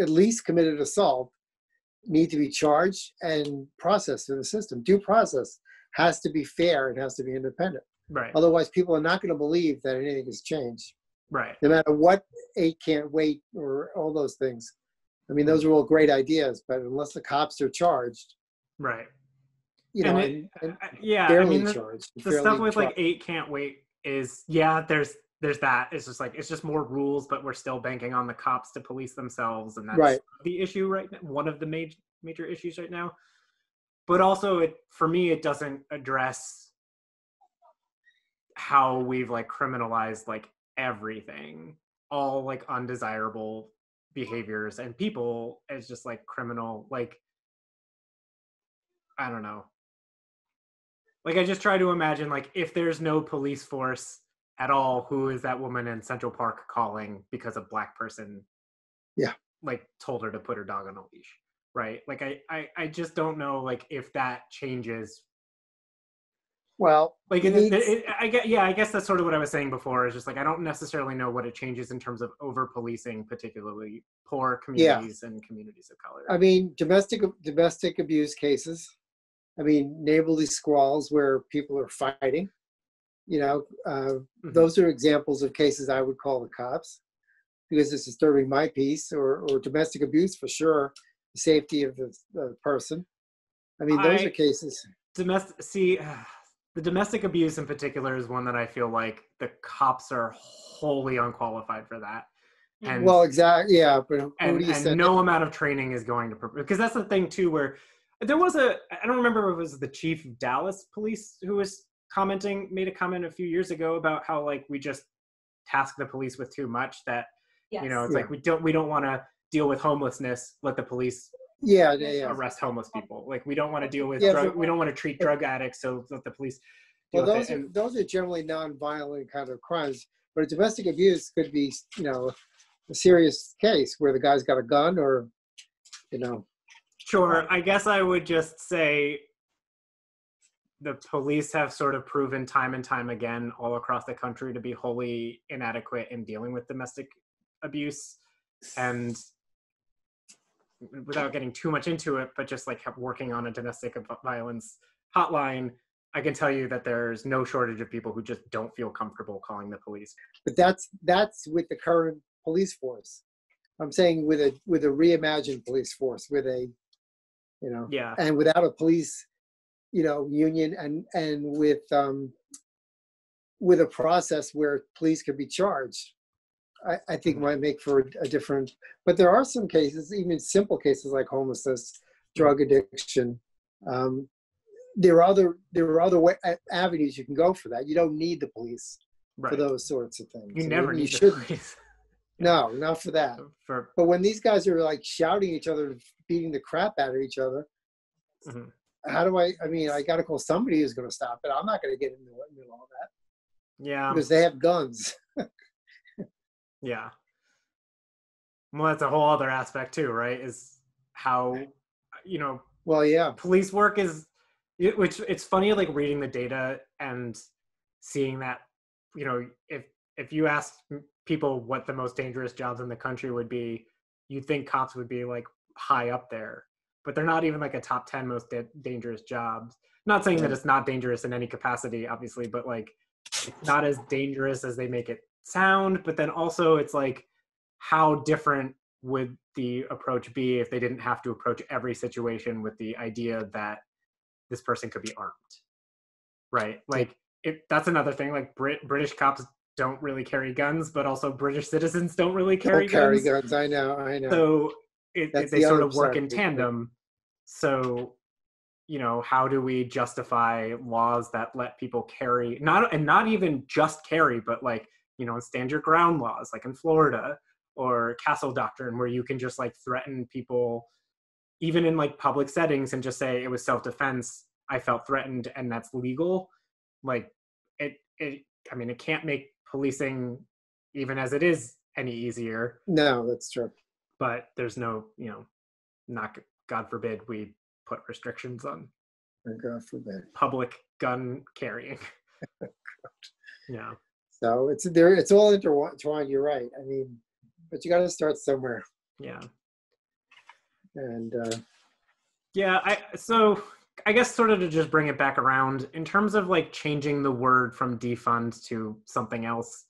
at least committed assault need to be charged and processed through the system. Due process has to be fair and has to be independent. Right. Otherwise, people are not going to believe that anything has changed. Right. No matter what, 8 can't wait or all those things. I mean, those are all great ideas, but unless the cops are charged, right. Barely charged. The stuff with like 8 can't wait is there's that. It's just like, it's just more rules, but we're still banking on the cops to police themselves, and that's the issue right now. One of the major issues right now. But also, for me, it doesn't address how we've like criminalized like everything, all like undesirable behaviors and people as just like criminal. Like, I don't know. Like, I just try to imagine, like, if there's no police force at all, who is that woman in Central Park calling because a black person like told her to put her dog on a leash, right? Like, I just don't know, like, if that changes. Well, like, I guess that's sort of what I was saying before, is just like, I don't necessarily know what it changes in terms of over policing, particularly poor communities and communities of color. I mean, domestic abuse cases. I mean, neighborly squabbles where people are fighting. Those are examples of cases I would call the cops because it's disturbing my peace, or domestic abuse for sure, the safety of the person. I mean, those are cases. The domestic abuse in particular is one that I feel like the cops are wholly unqualified for that. And, well, exactly, yeah. But who do you and say? no amount of training is going to, because that's the thing too, where there was I don't remember if it was the chief of Dallas police who was made a comment a few years ago about how like we just task the police with too much, that Yes. it's like we don't want to deal with homelessness, let the police arrest homeless people. Like we don't want to deal with we don't want to treat drug addicts, so let the police deal with it. Those are generally non-violent kind of crimes, but domestic abuse could be a serious case where the guy's got a gun or Sure, I guess I would just say the police have sort of proven time and time again all across the country to be wholly inadequate in dealing with domestic abuse. And without getting too much into it, but just like working on a domestic violence hotline, I can tell you that there's no shortage of people who just don't feel comfortable calling the police. But that's with the current police force. I'm saying with a reimagined police force, with a and without a police union, and with a process where police could be charged, I think might make for a different. But there are some cases, even simple cases like homelessness, drug addiction. There are other avenues you can go for that. You don't need the police for those sorts of things. You never need the police. No, not for that. But when these guys are like shouting at each other, beating the crap out of each other, how do I got to call somebody who's going to stop it. I'm not going to get into all that. Yeah. Because they have guns. Yeah. Well, that's a whole other aspect too, right? Is how, well, yeah. Police work is, which it's funny, like reading the data and seeing that, if you ask people what the most dangerous jobs in the country would be, you'd think cops would be like high up there, but they're not even like a top 10 most dangerous jobs. Not saying that it's not dangerous in any capacity, obviously, but like it's not as dangerous as they make it sound. But then also it's like, how different would the approach be if they didn't have to approach every situation with the idea that this person could be armed, right? Like that's another thing. Like British cops don't really carry guns, but also British citizens don't really carry guns. I know. So they sort of work in tandem. So, how do we justify laws that let people carry, not even just carry, but like, stand your ground laws, like in Florida, or castle doctrine, where you can just like threaten people, even in like public settings, and just say it was self-defense, I felt threatened, and that's legal. Like it can't make policing, even as it is, any easier. No, that's true. But there's no, not, God forbid, we put restrictions on God forbid public gun carrying. Yeah. So it's all intertwined. You're right. I mean, but you got to start somewhere. Yeah. And so I guess sort of to just bring it back around, in terms of like changing the word from defund to something else,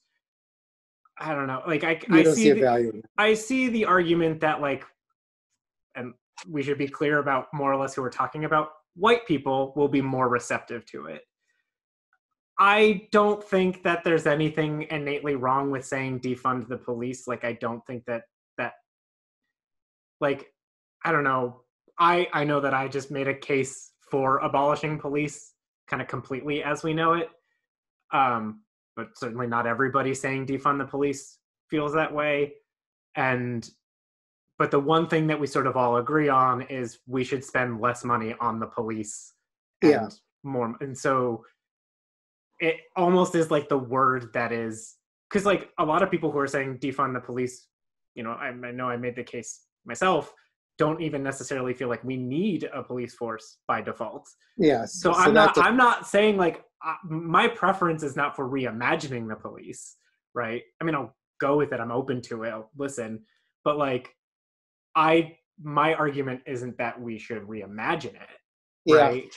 I don't know. Like I see the argument that like, and we should be clear about more or less who we're talking about, white people will be more receptive to it. I don't think that there's anything innately wrong with saying defund the police. Like, I don't think that like, I don't know. I know that I just made a case for abolishing police kind of completely as we know it. But certainly not everybody saying defund the police feels that way. But the one thing that we sort of all agree on is we should spend less money on the police and more. And so it almost is like the word that is, because like a lot of people who are saying defund the police, I know I made the case myself, don't even necessarily feel like we need a police force by default. Yeah. So I'm not saying like my preference is not for reimagining the police, right? I mean, I'll go with it. I'm open to it. I'll listen. But like, my argument isn't that we should reimagine it, right?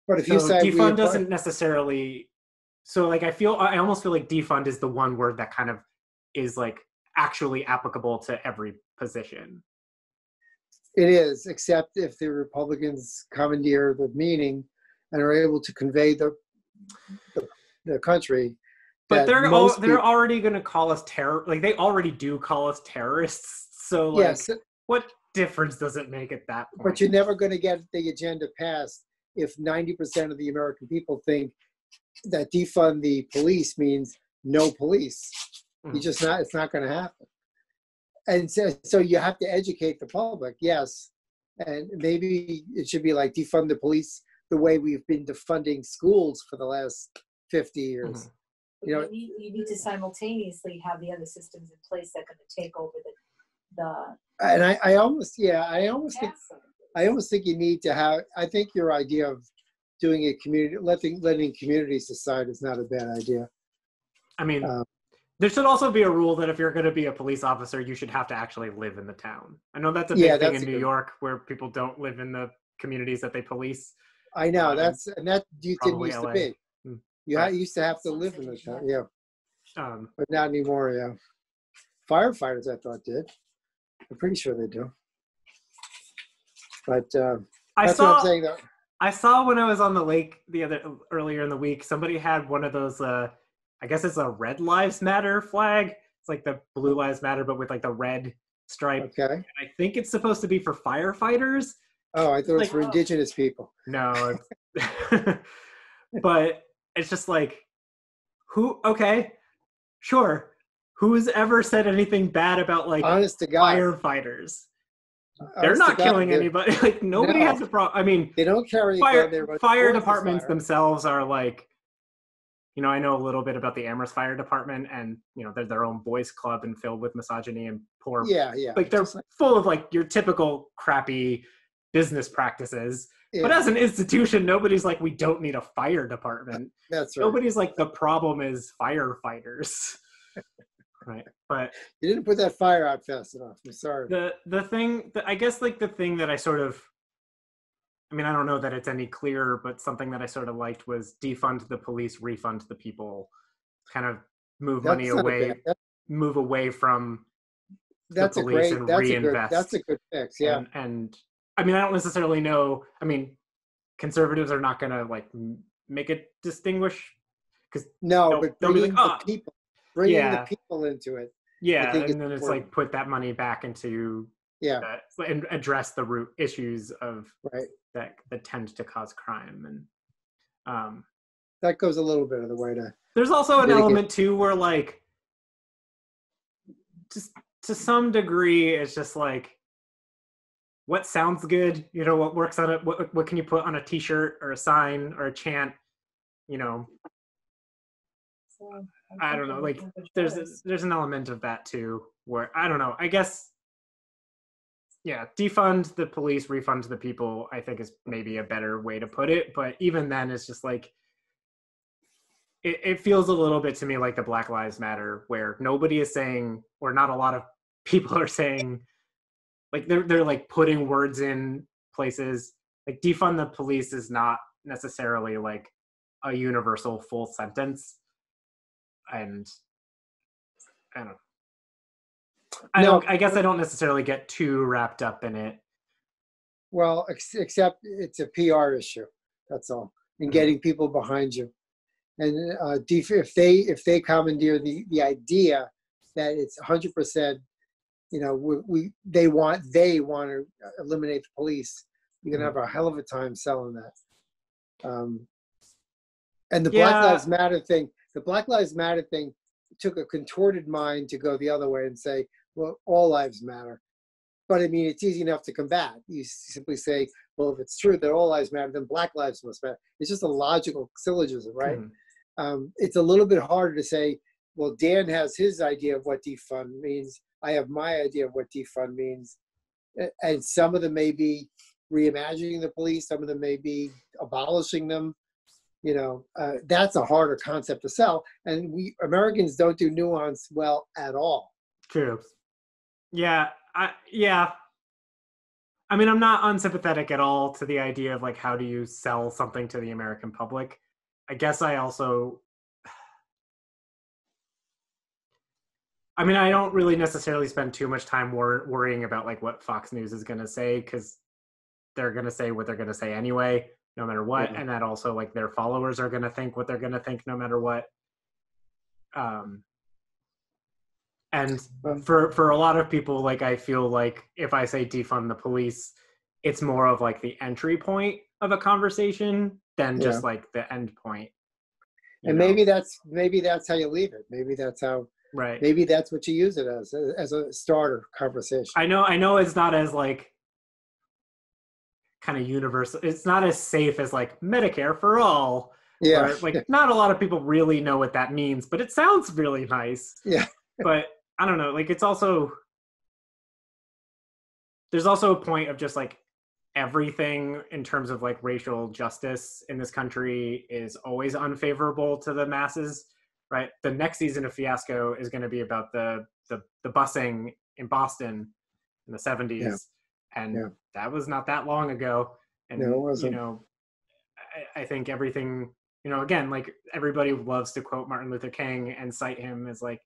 But if you say defund doesn't necessarily So like I almost feel like defund is the one word that kind of is like actually applicable to every position. It is, except if the Republicans commandeer the meeting and are able to convey the country. But that they're already going to call us terror. Like they already do call us terrorists. So like, yes, what difference does it make at that point? but you're never going to get the agenda passed if 90% of the American people think that defund the police means no police. You just not. It's not going to happen. And so you have to educate the public. Yes, and maybe it should be like defund the police the way we've been defunding schools for the last 50 years. You know, you need to simultaneously have the other systems in place that are going to take over the and I almost think you need to have. I think your idea of doing a community, letting communities decide is not a bad idea. I mean, there should also be a rule that if you're going to be a police officer, you should have to actually live in the town. I know that's a big thing in New York, where people don't live in the communities that they police. I know that you didn't used LA. to be. You used to have to live in the town, yeah. But not anymore, yeah. Firefighters, I thought, did. I'm pretty sure they do. But that's what I'm saying, though. I saw when I was on the lake earlier in the week, somebody had one of those. I guess it's a Red Lives Matter flag. It's like the Blue Lives Matter, but with like the red stripe. Okay. And I think it's supposed to be for firefighters. Oh, I thought it was for indigenous people. No, but it's just like, who? Okay, sure. Who's ever said anything bad about like honest to God firefighters? They're not killing anybody. Like nobody has a problem. I mean, they don't carry fire departments themselves are like, you know, I know a little bit about the Amherst Fire Department, and you know, they're their own boys club and filled with misogyny and poor. Yeah. Like they're full of like your typical crappy business practices. Yeah. But as an institution, nobody's like, we don't need a fire department. That's right. Nobody's like, the problem is firefighters. Right. But you didn't put that fire out fast enough. I'm sorry. The thing that I guess like the thing that I sort of, I mean, I don't know that it's any clearer, but something that I sort of liked was defund the police, refund the people, kind of move money away, move away from the police and reinvest. That's a good fix. Yeah. And I mean, I don't necessarily know. I mean, conservatives are not going to like make it distinguish because but they'll be like, the people. Bringing the people into it. Yeah, and then it's like put that money back into and address the root issues of that tend to cause crime, and that goes a little bit of the way to. There's also an element too where like, just to some degree, it's just like, what sounds good, you know, what works on it, what can you put on a T-shirt or a sign or a chant, you know. I don't know, like there's an element of that too where I don't know, I guess defund the police, refund the people, I think is maybe a better way to put it, but even then it's just like it feels a little bit to me like the Black Lives Matter where nobody is saying, or not a lot of people are saying, like they're like putting words in places, like defund the police is not necessarily like a universal full sentence. And I guess I don't necessarily get too wrapped up in it. Well, except it's a PR issue. That's all. And getting people behind you. And if they commandeer the idea that it's 100%, you know, they want to eliminate the police, you're gonna have a hell of a time selling that. And the Black Lives Matter thing. The Black Lives Matter thing took a contorted mind to go the other way and say, well, all lives matter. But I mean, it's easy enough to combat. You simply say, well, if it's true that all lives matter, then Black lives must matter. It's just a logical syllogism, right? It's a little bit harder to say, well, Dan has his idea of what defund means. I have my idea of what defund means. And some of them may be reimagining the police. Some of them may be abolishing them. You know, that's a harder concept to sell. And we Americans don't do nuance well at all. True. Yeah. I mean, I'm not unsympathetic at all to the idea of like, how do you sell something to the American public? I guess I also I mean, I don't really necessarily spend too much time worrying about like what Fox News is going to say, because they're going to say what they're going to say anyway, no matter what. Yeah. And that also like their followers are going to think what they're going to think no matter what. And for a lot of people, like, I feel like if I say defund the police, it's more of like the entry point of a conversation than just like the end point. And maybe that's how you leave it. Maybe that's how. Right. Maybe that's what you use it as a starter conversation. I know it's not as like kind of universal. It's not as safe as like Medicare for all. Yeah. Or, like not a lot of people really know what that means, but it sounds really nice. Yeah. But I don't know. Like there's also a point of just like everything in terms of like racial justice in this country is always unfavorable to the masses. Right. The next season of Fiasco is going to be about the busing in Boston in the 70s. Yeah. And that was not that long ago. And, no, it wasn't. you know, I think everything, you know, again, like everybody loves to quote Martin Luther King and cite him as like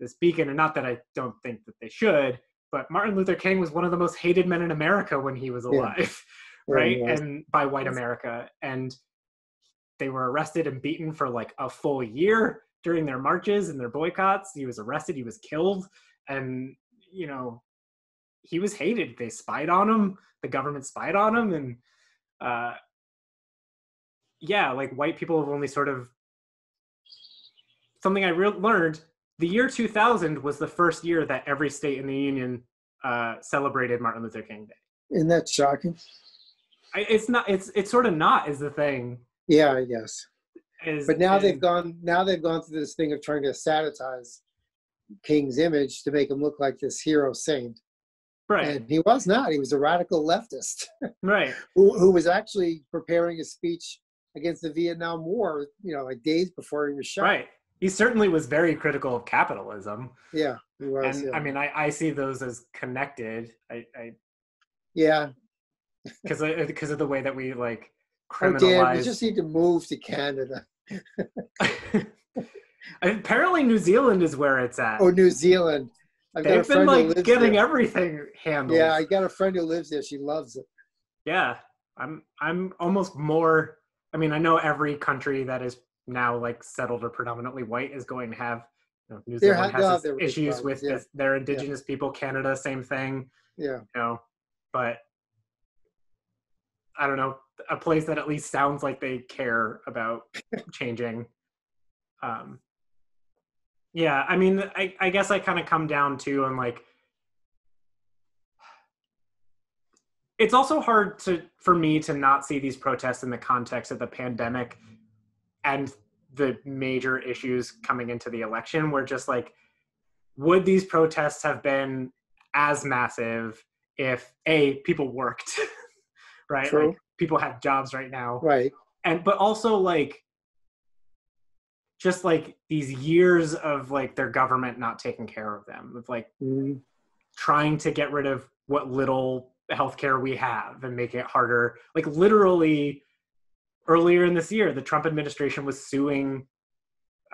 this beacon. And not that I don't think that they should, but Martin Luther King was one of the most hated men in America when he was alive. Right. And by white America. And they were arrested and beaten for like a full year during their marches and their boycotts. He was arrested, he was killed, and you know, he was hated. They spied on him, the government spied on him, and like white people have only sort of something I learned. The year 2000 was the first year that every state in the union celebrated Martin Luther King Day. Isn't that shocking? It's not. It's sort of not is the thing. Yeah, I guess. But now they've gone through this thing of trying to sanitize King's image to make him look like this hero saint. Right. And he was not. He was a radical leftist. Right. who was actually preparing a speech against the Vietnam War, you know, like days before he was shot. Right. He certainly was very critical of capitalism. Yeah, he was. And I mean, I see those as connected. Yeah. Because of the way that we like Dan, criminalize. you just need to move to Canada. Apparently, New Zealand is where it's at. Oh, New Zealand. They've been like getting everything handled. Yeah, I got a friend who lives there. She loves it. Yeah, I'm almost more. I mean, I know every country that is now like settled or predominantly white is going to have. You know, New Zealand has issues with their indigenous people. Canada, same thing. Yeah. You know, but I don't know, a place that at least sounds like they care about changing. Yeah, I mean, I guess I kind of come down to, and like, it's also hard for me to not see these protests in the context of the pandemic and the major issues coming into the election, where just like, would these protests have been as massive if people worked? Right? True. Like people have jobs right now. Right. But also like just like these years of like their government not taking care of them, of like trying to get rid of what little healthcare we have and make it harder. Like literally earlier in this year, the Trump administration was suing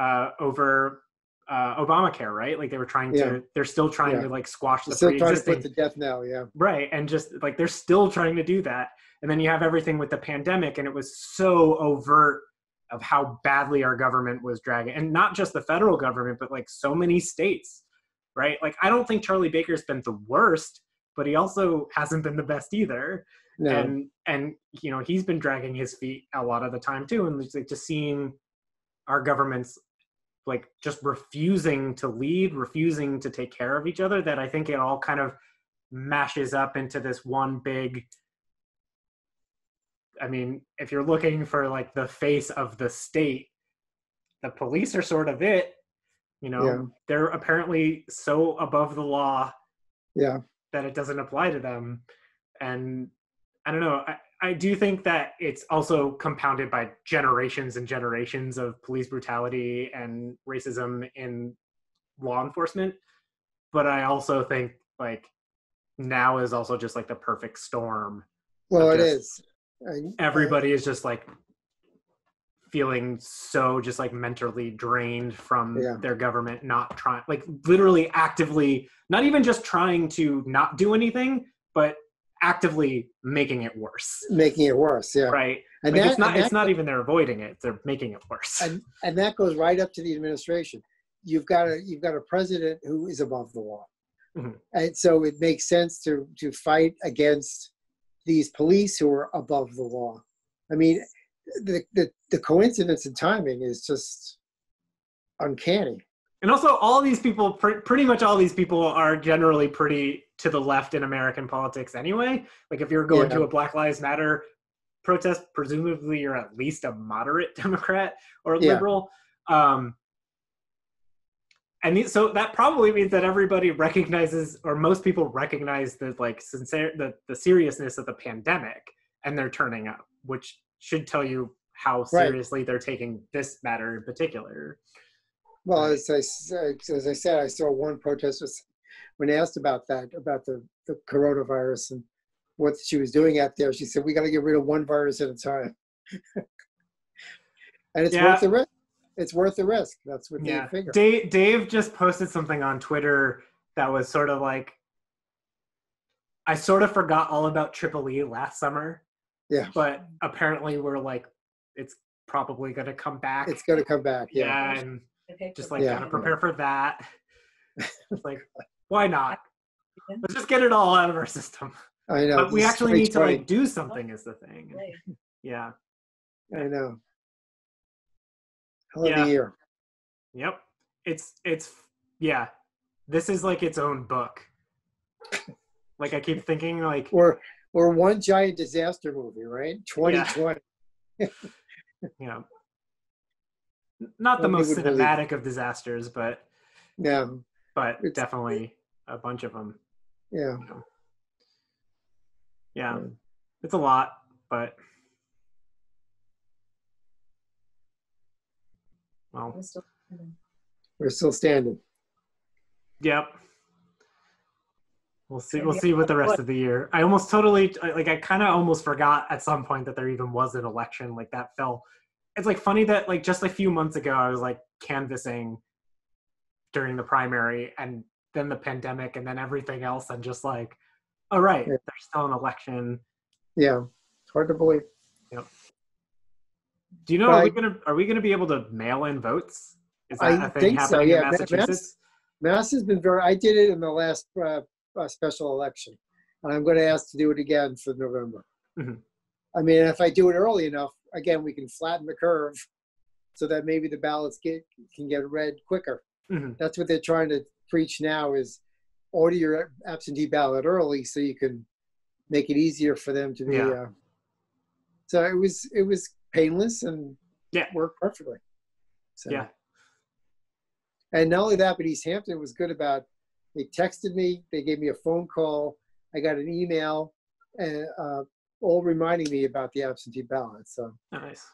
over Obamacare, right? Like they were trying they're still trying to like squash the pre-existing. Put the death knell, Right. And just like, they're still trying to do that. And then you have everything with the pandemic, and it was so overt of how badly our government was dragging, and not just the federal government, but like so many states, right? Like, I don't think Charlie Baker's been the worst, but he also hasn't been the best either. No. And, you know, he's been dragging his feet a lot of the time too. And like just seeing our governments like just refusing to lead, refusing to take care of each other, that I think it all kind of mashes up into this one big, I mean, if you're looking for like the face of the state, the police are sort of it, you know, they're apparently so above the law that it doesn't apply to them. And I don't know, I do think that it's also compounded by generations and generations of police brutality and racism in law enforcement. But I also think like now is also just like the perfect storm. Well, it is. Everybody is just like feeling so just like mentally drained from Yeah. their government not trying, like literally actively, not even just trying to not do anything, but actively making it worse. Making it worse, yeah. Right. And Like that, it's not even they're avoiding it, they're making it worse. and that goes right up to the administration. You've got a president who is above the law. Mhm. And so it makes sense to fight against these police who are above the law. I mean, the coincidence and timing is just uncanny. And also, all these people, pretty much all these people are generally pretty to the left in American politics anyway. Like, if you're going Yeah. to a Black Lives Matter protest, presumably you're at least a moderate Democrat or Yeah. liberal. So that probably means that everybody recognizes, or most people recognize the like the seriousness of the pandemic, and they're turning up, which should tell you how seriously they're taking this matter in particular. Well, Right. as I said, I saw one protest when asked about the coronavirus and what she was doing out there. She said, "We got to get rid of one virus at a time," and it's worth the risk. It's worth the risk. That's what they figure. Dave just posted something on Twitter that was sort of like, I sort of forgot all about Triple E last summer. Yeah. But apparently we're like, it's probably going to come back. It's going to come back. Yeah. And just like gotta prepare for that. It's like, why not? Let's just get it all out of our system. I know. But we actually need to like do something is the thing. Yeah. I know. Hell of a year. Yep. It's yeah. This is like its own book. Like I keep thinking like or one giant disaster movie, right? 2020. Yeah. Not the most cinematic of disasters, but yeah. But definitely a bunch of them. Yeah. You know. Yeah. It's a lot, but well, we're still standing. Yep. We'll see what the rest of the year. I almost totally like I kind of almost forgot at some point that there even was an election. Like that fell. It's like funny that like just a few months ago I was like canvassing during the primary and then the pandemic and then everything else and just like, oh right, there's still an election. Yeah. It's hard to believe. Yep. Do you know, are we gonna be able to mail in votes? Is that a thing happening in Massachusetts? Mass has been I did it in the last special election, and I'm going to ask to do it again for November. Mm-hmm. I mean, if I do it early enough, again, we can flatten the curve so that maybe the ballots can get read quicker. Mm-hmm. That's what they're trying to preach now is order your absentee ballot early so you can make it easier for them to be. So it was painless and worked perfectly. So. Yeah. And not only that, but East Hampton was good about, they texted me, they gave me a phone call, I got an email, and all reminding me about the absentee ballot. So nice.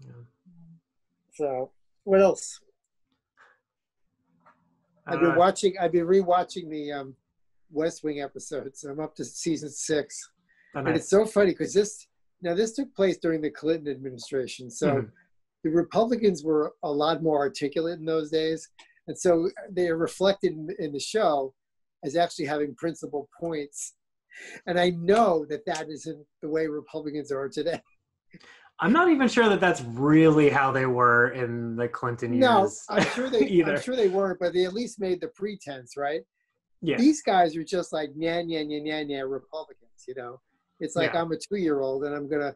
Yeah. So what else? I've been rewatching the West Wing episodes. I'm up to season 6. Oh, nice. And it's so funny because this took place during the Clinton administration. So the Republicans were a lot more articulate in those days. And so they are reflected in the show as actually having principal points. And I know that isn't the way Republicans are today. I'm not even sure that that's really how they were in the Clinton years. No, I'm sure they weren't, but they at least made the pretense, right? Yeah. These guys are just like Republicans, you know. It's like I'm a 2-year-old and I'm gonna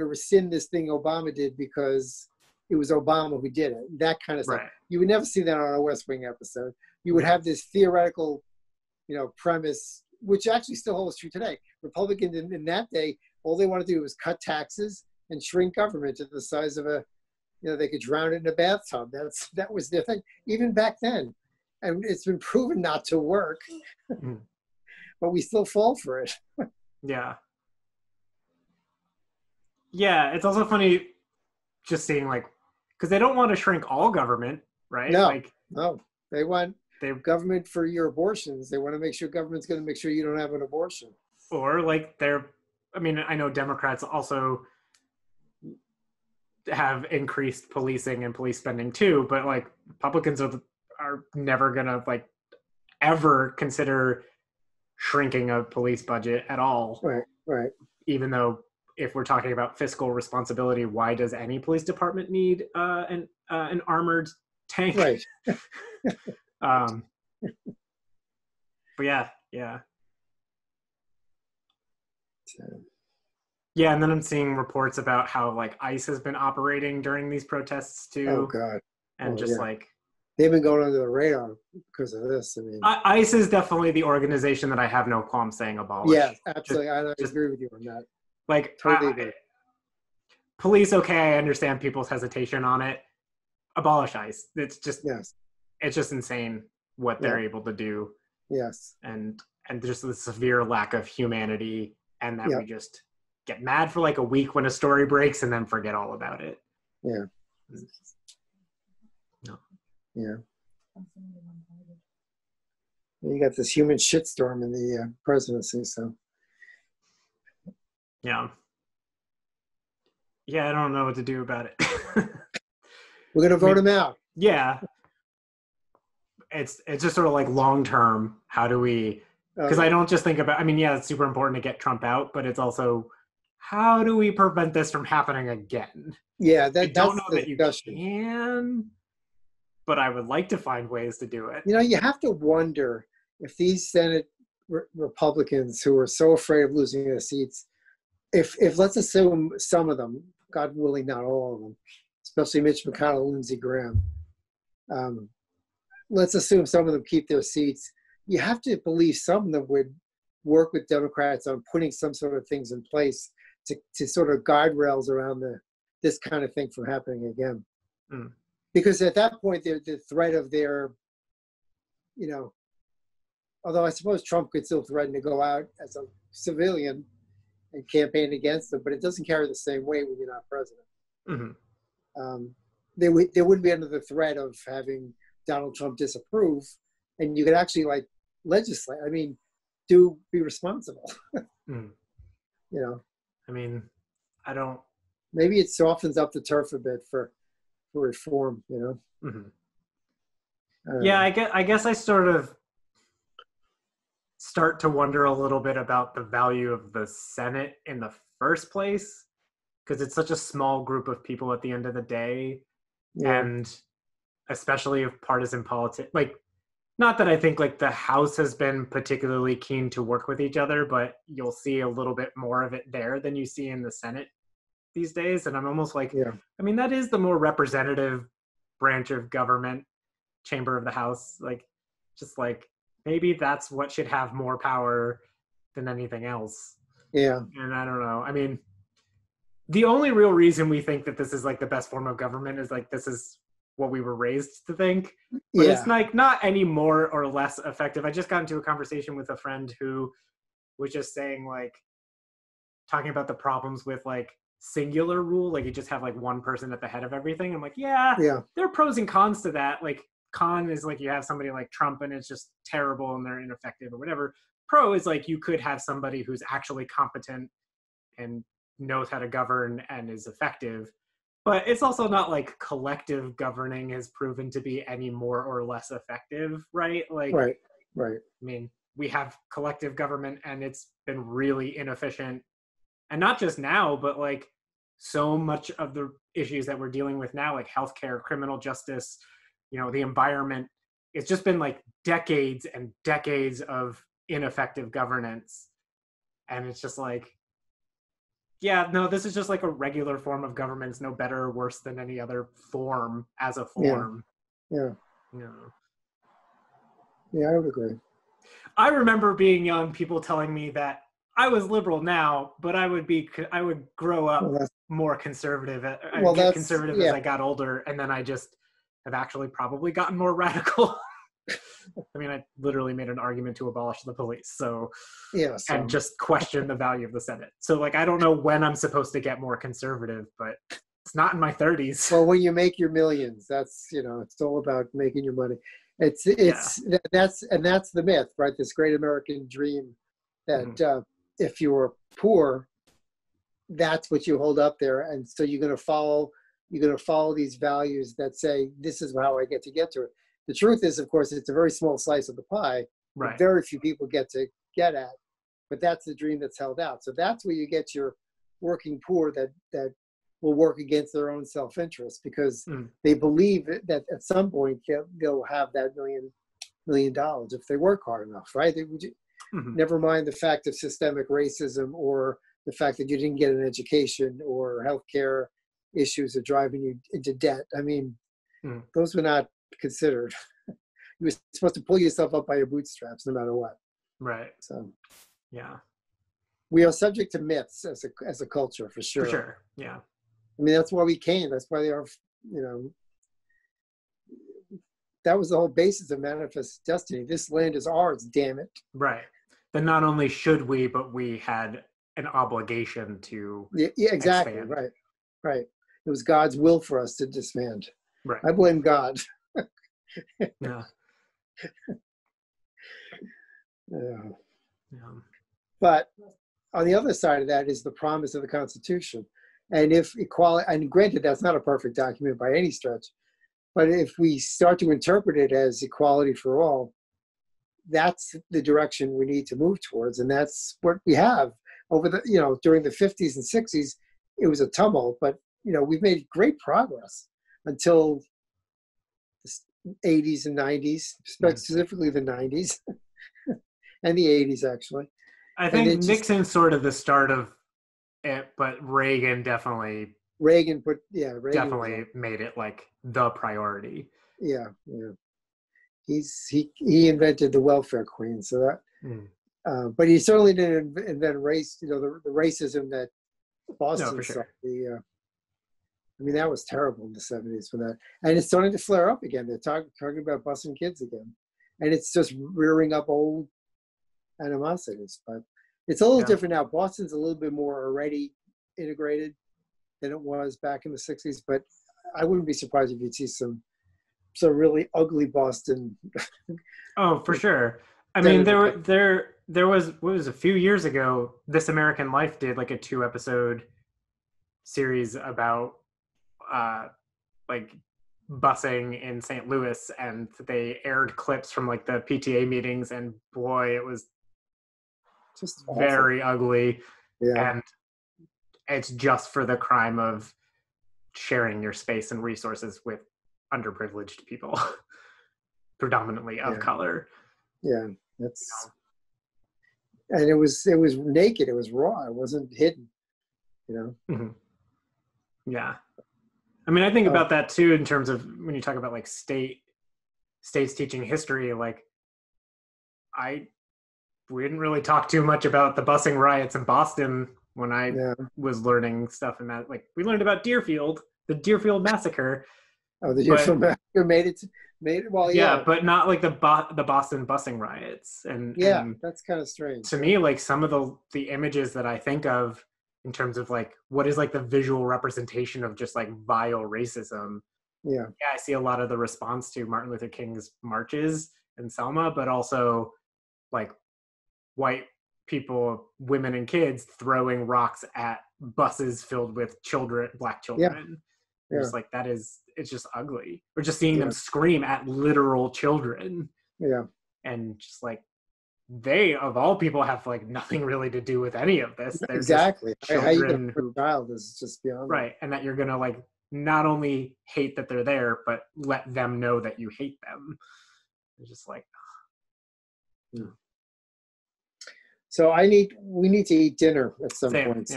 rescind this thing Obama did because it was Obama who did it. That kind of stuff. Right. You would never see that on a West Wing episode. You would have this theoretical, premise, which actually still holds true today. Republicans in that day, all they wanted to do was cut taxes and shrink government to the size of they could drown it in a bathtub. That was their thing, even back then. And it's been proven not to work, but we still fall for it. Yeah. Yeah, it's also funny just seeing because they don't want to shrink all government, right? No, they want government for your abortions. They want to make sure government's going to make sure you don't have an abortion. Or they're I mean, I know Democrats also have increased policing and police spending too, but like Republicans are never gonna like ever consider shrinking a police budget at all. Right. Even though if we're talking about fiscal responsibility, why does any police department need an armored tank? Right. But yeah. Yeah, and then I'm seeing reports about how like ICE has been operating during these protests too. Oh God. And like they've been going under the radar because of this. I mean, ICE is definitely the organization that I have no qualm saying abolish. Yeah, absolutely. I agree with you on that. Like, totally agree. Police, okay, I understand people's hesitation on it. Abolish ICE. It's just insane what they're able to do. Yes. And just the severe lack of humanity, and that we just get mad for like a week when a story breaks and then forget all about it. Yeah. No. Yeah. You got this human shitstorm in the presidency, so. Yeah, I don't know what to do about it. We're gonna vote him out. Yeah, it's just sort of like long term. How do we? Because I don't just think about. I mean, yeah, it's super important to get Trump out, but it's also how do we prevent this from happening again? Yeah, I don't know that you can, but I would like to find ways to do it. You know, you have to wonder if these Senate Republicans who are so afraid of losing their seats, if let's assume some of them, God willing, not all of them, especially Mitch McConnell, Lindsey Graham, let's assume some of them keep their seats. You have to believe some of them would work with Democrats on putting some sort of things in place to sort of guardrails around this kind of thing from happening again. Mm. Because at that point, the threat of their, you know, although I suppose Trump could still threaten to go out as a civilian and campaign against them, but it doesn't carry the same weight when you're not president. Mm-hmm. They wouldn't be under the threat of having Donald Trump disapprove, and you could actually like legislate. I mean, be responsible. Mm. You know. I mean, I don't. Maybe it softens up the turf a bit for reform. You know. Mm-hmm. Yeah, I guess I sort of start to wonder a little bit about the value of the Senate in the first place, because it's such a small group of people at the end of the day, and especially of partisan politics. Like, not that I think like the House has been particularly keen to work with each other, but you'll see a little bit more of it there than you see in the Senate these days. And I'm almost like, I mean, that is the more representative branch of government, chamber of the House. Like, just like, maybe that's what should have more power than anything else. Yeah. And I don't know. I mean, the only real reason we think that this is like the best form of government is like this is what we were raised to think. But it's like not any more or less effective. I just got into a conversation with a friend who was just saying like, talking about the problems with like singular rule, like you just have like one person at the head of everything. I'm like, there are pros and cons to that. Like, con is like you have somebody like Trump and it's just terrible and they're ineffective or whatever. Pro is like you could have somebody who's actually competent and knows how to govern and is effective. But it's also not like collective governing has proven to be any more or less effective, right? Like, right. I mean, we have collective government and it's been really inefficient. And not just now, but like so much of the issues that we're dealing with now, like healthcare, criminal justice, you know, the environment, it's just been like decades and decades of ineffective governance. And it's just like, this is just like a regular form of government. It's no better or worse than any other form as a form. Yeah. Yeah, I would agree. I remember being young, people telling me that I was liberal now, but I would grow up more conservative. I would get conservative as I got older. And then I just have actually probably gotten more radical. I mean, I literally made an argument to abolish the police. And just question the value of the Senate. So like, I don't know when I'm supposed to get more conservative, but it's not in my 30s. Well, when you make your millions, that's, you know, it's all about making your money. That's the myth, right? This great American dream that if you were poor that's what you hold up there. And so you're going to follow these values that say, this is how I get to it. The truth is, of course, it's a very small slice of the pie that Right. very few people get at, but that's the dream that's held out. So that's where you get your working poor that will work against their own self-interest, because they believe that at some point they'll have that $1 million if they work hard enough, right? Never mind the fact of systemic racism, or the fact that you didn't get an education, or healthcare issues are driving you into debt. I mean, those were not considered. You were supposed to pull yourself up by your bootstraps no matter what. Right. So, yeah. We are subject to myths as a culture, for sure. For sure. Yeah. I mean, that's why we came. That's why they are, that was the whole basis of Manifest Destiny. This land is ours, damn it. Right. Then not only should we, but we had an obligation to exactly. expand. Right. It was God's will for us to disband. Right. I blame God. Yeah. Yeah. But on the other side of that is the promise of the Constitution. And if equality, and granted, that's not a perfect document by any stretch, but if we start to interpret it as equality for all, that's the direction we need to move towards. And that's what we have over during the 50s and 60s, it was a tumult, but, we've made great progress until the 80s and 90s, specifically the 90s and the 80s, actually. I think Nixon's sort of the start of it, but Reagan definitely made it like the priority. Yeah. He invented the welfare queen, so that. But he certainly didn't invent race. The racism that Boston saw. Sure. I mean, that was terrible in the 70s for that, and it's starting to flare up again. They're talking about busing kids again, and it's just rearing up old animosities. But it's a little different now. Boston's a little bit more already integrated than it was back in the 60s, but I wouldn't be surprised if you'd see some really ugly Boston. Oh, for sure. I mean, there was, what was a few years ago, This American Life did like a 2-episode series about like busing in St. Louis, and they aired clips from like the PTA meetings, and boy, it was just very ugly. Yeah. And it's just for the crime of sharing your space and resources with underprivileged people, predominantly of color. Yeah, that's and it was naked. It was raw. It wasn't hidden. Yeah, I mean, I think about that too in terms of when you talk about like states teaching history. Like, we didn't really talk too much about the busing riots in Boston when I was learning stuff in that. Like, we learned about the Deerfield massacre. Oh, the Deerfield massacre made it. Well, yeah, but not like the Boston busing riots. And that's kind of strange. To me, like some of the images that I think of in terms of like what is like the visual representation of just like vile racism. Yeah, I see a lot of the response to Martin Luther King's marches in Selma, but also like white people, women and kids throwing rocks at buses filled with black children. Yeah. Just like it's just ugly. We're just seeing them scream at literal children. Yeah. And just like, they of all people have like nothing really to do with any of this. They're exactly. How you can put a child is just beyond right. And that you're gonna like not only hate that they're there, but let them know that you hate them. It's just like So we need to eat dinner at some point.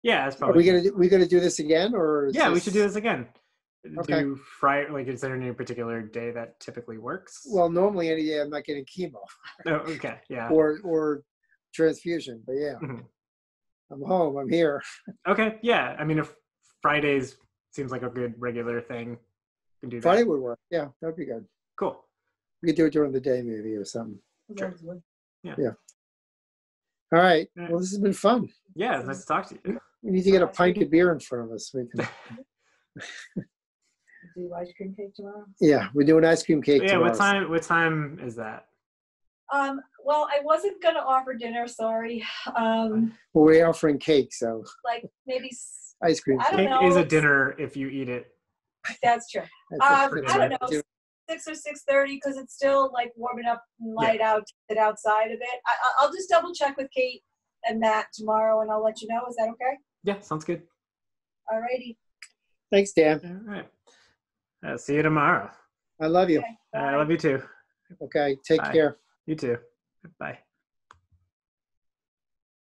Yeah, that's probably. Are we gonna do this again, or? We should do this again. Okay. Do Friday, like, is there any particular day that typically works? Well, normally any day I'm not getting chemo. Oh, okay, yeah. Or transfusion, but I'm home. I'm here. Okay, yeah. I mean, if Fridays seems like a good regular thing, you can do that. Friday would work. Yeah, that'd be good. Cool. We could do it during the day, maybe, or something. Sure. Yeah. All right. Well, this has been fun. Yeah, it's nice to talk to you. We need to get a pint of beer in front of us. We can. Do ice cream cake tomorrow? Yeah, we're doing ice cream cake tomorrow. What time is that? Well, I wasn't gonna offer dinner, sorry. Well, we're offering cake, so Like maybe, ice cream. I don't Cake know. is a dinner if you eat it. That's true. That's I don't know, 6 or 6:30, because it's still like warming up and light out, sit outside of it. I'll just double check with Kate and Matt tomorrow, and I'll let you know. Is that okay? Yeah, sounds good. Alrighty. Thanks, Dan. All right. See you tomorrow. I love you. Okay, I bye. love you too. Okay, take Bye. care. You too. Bye.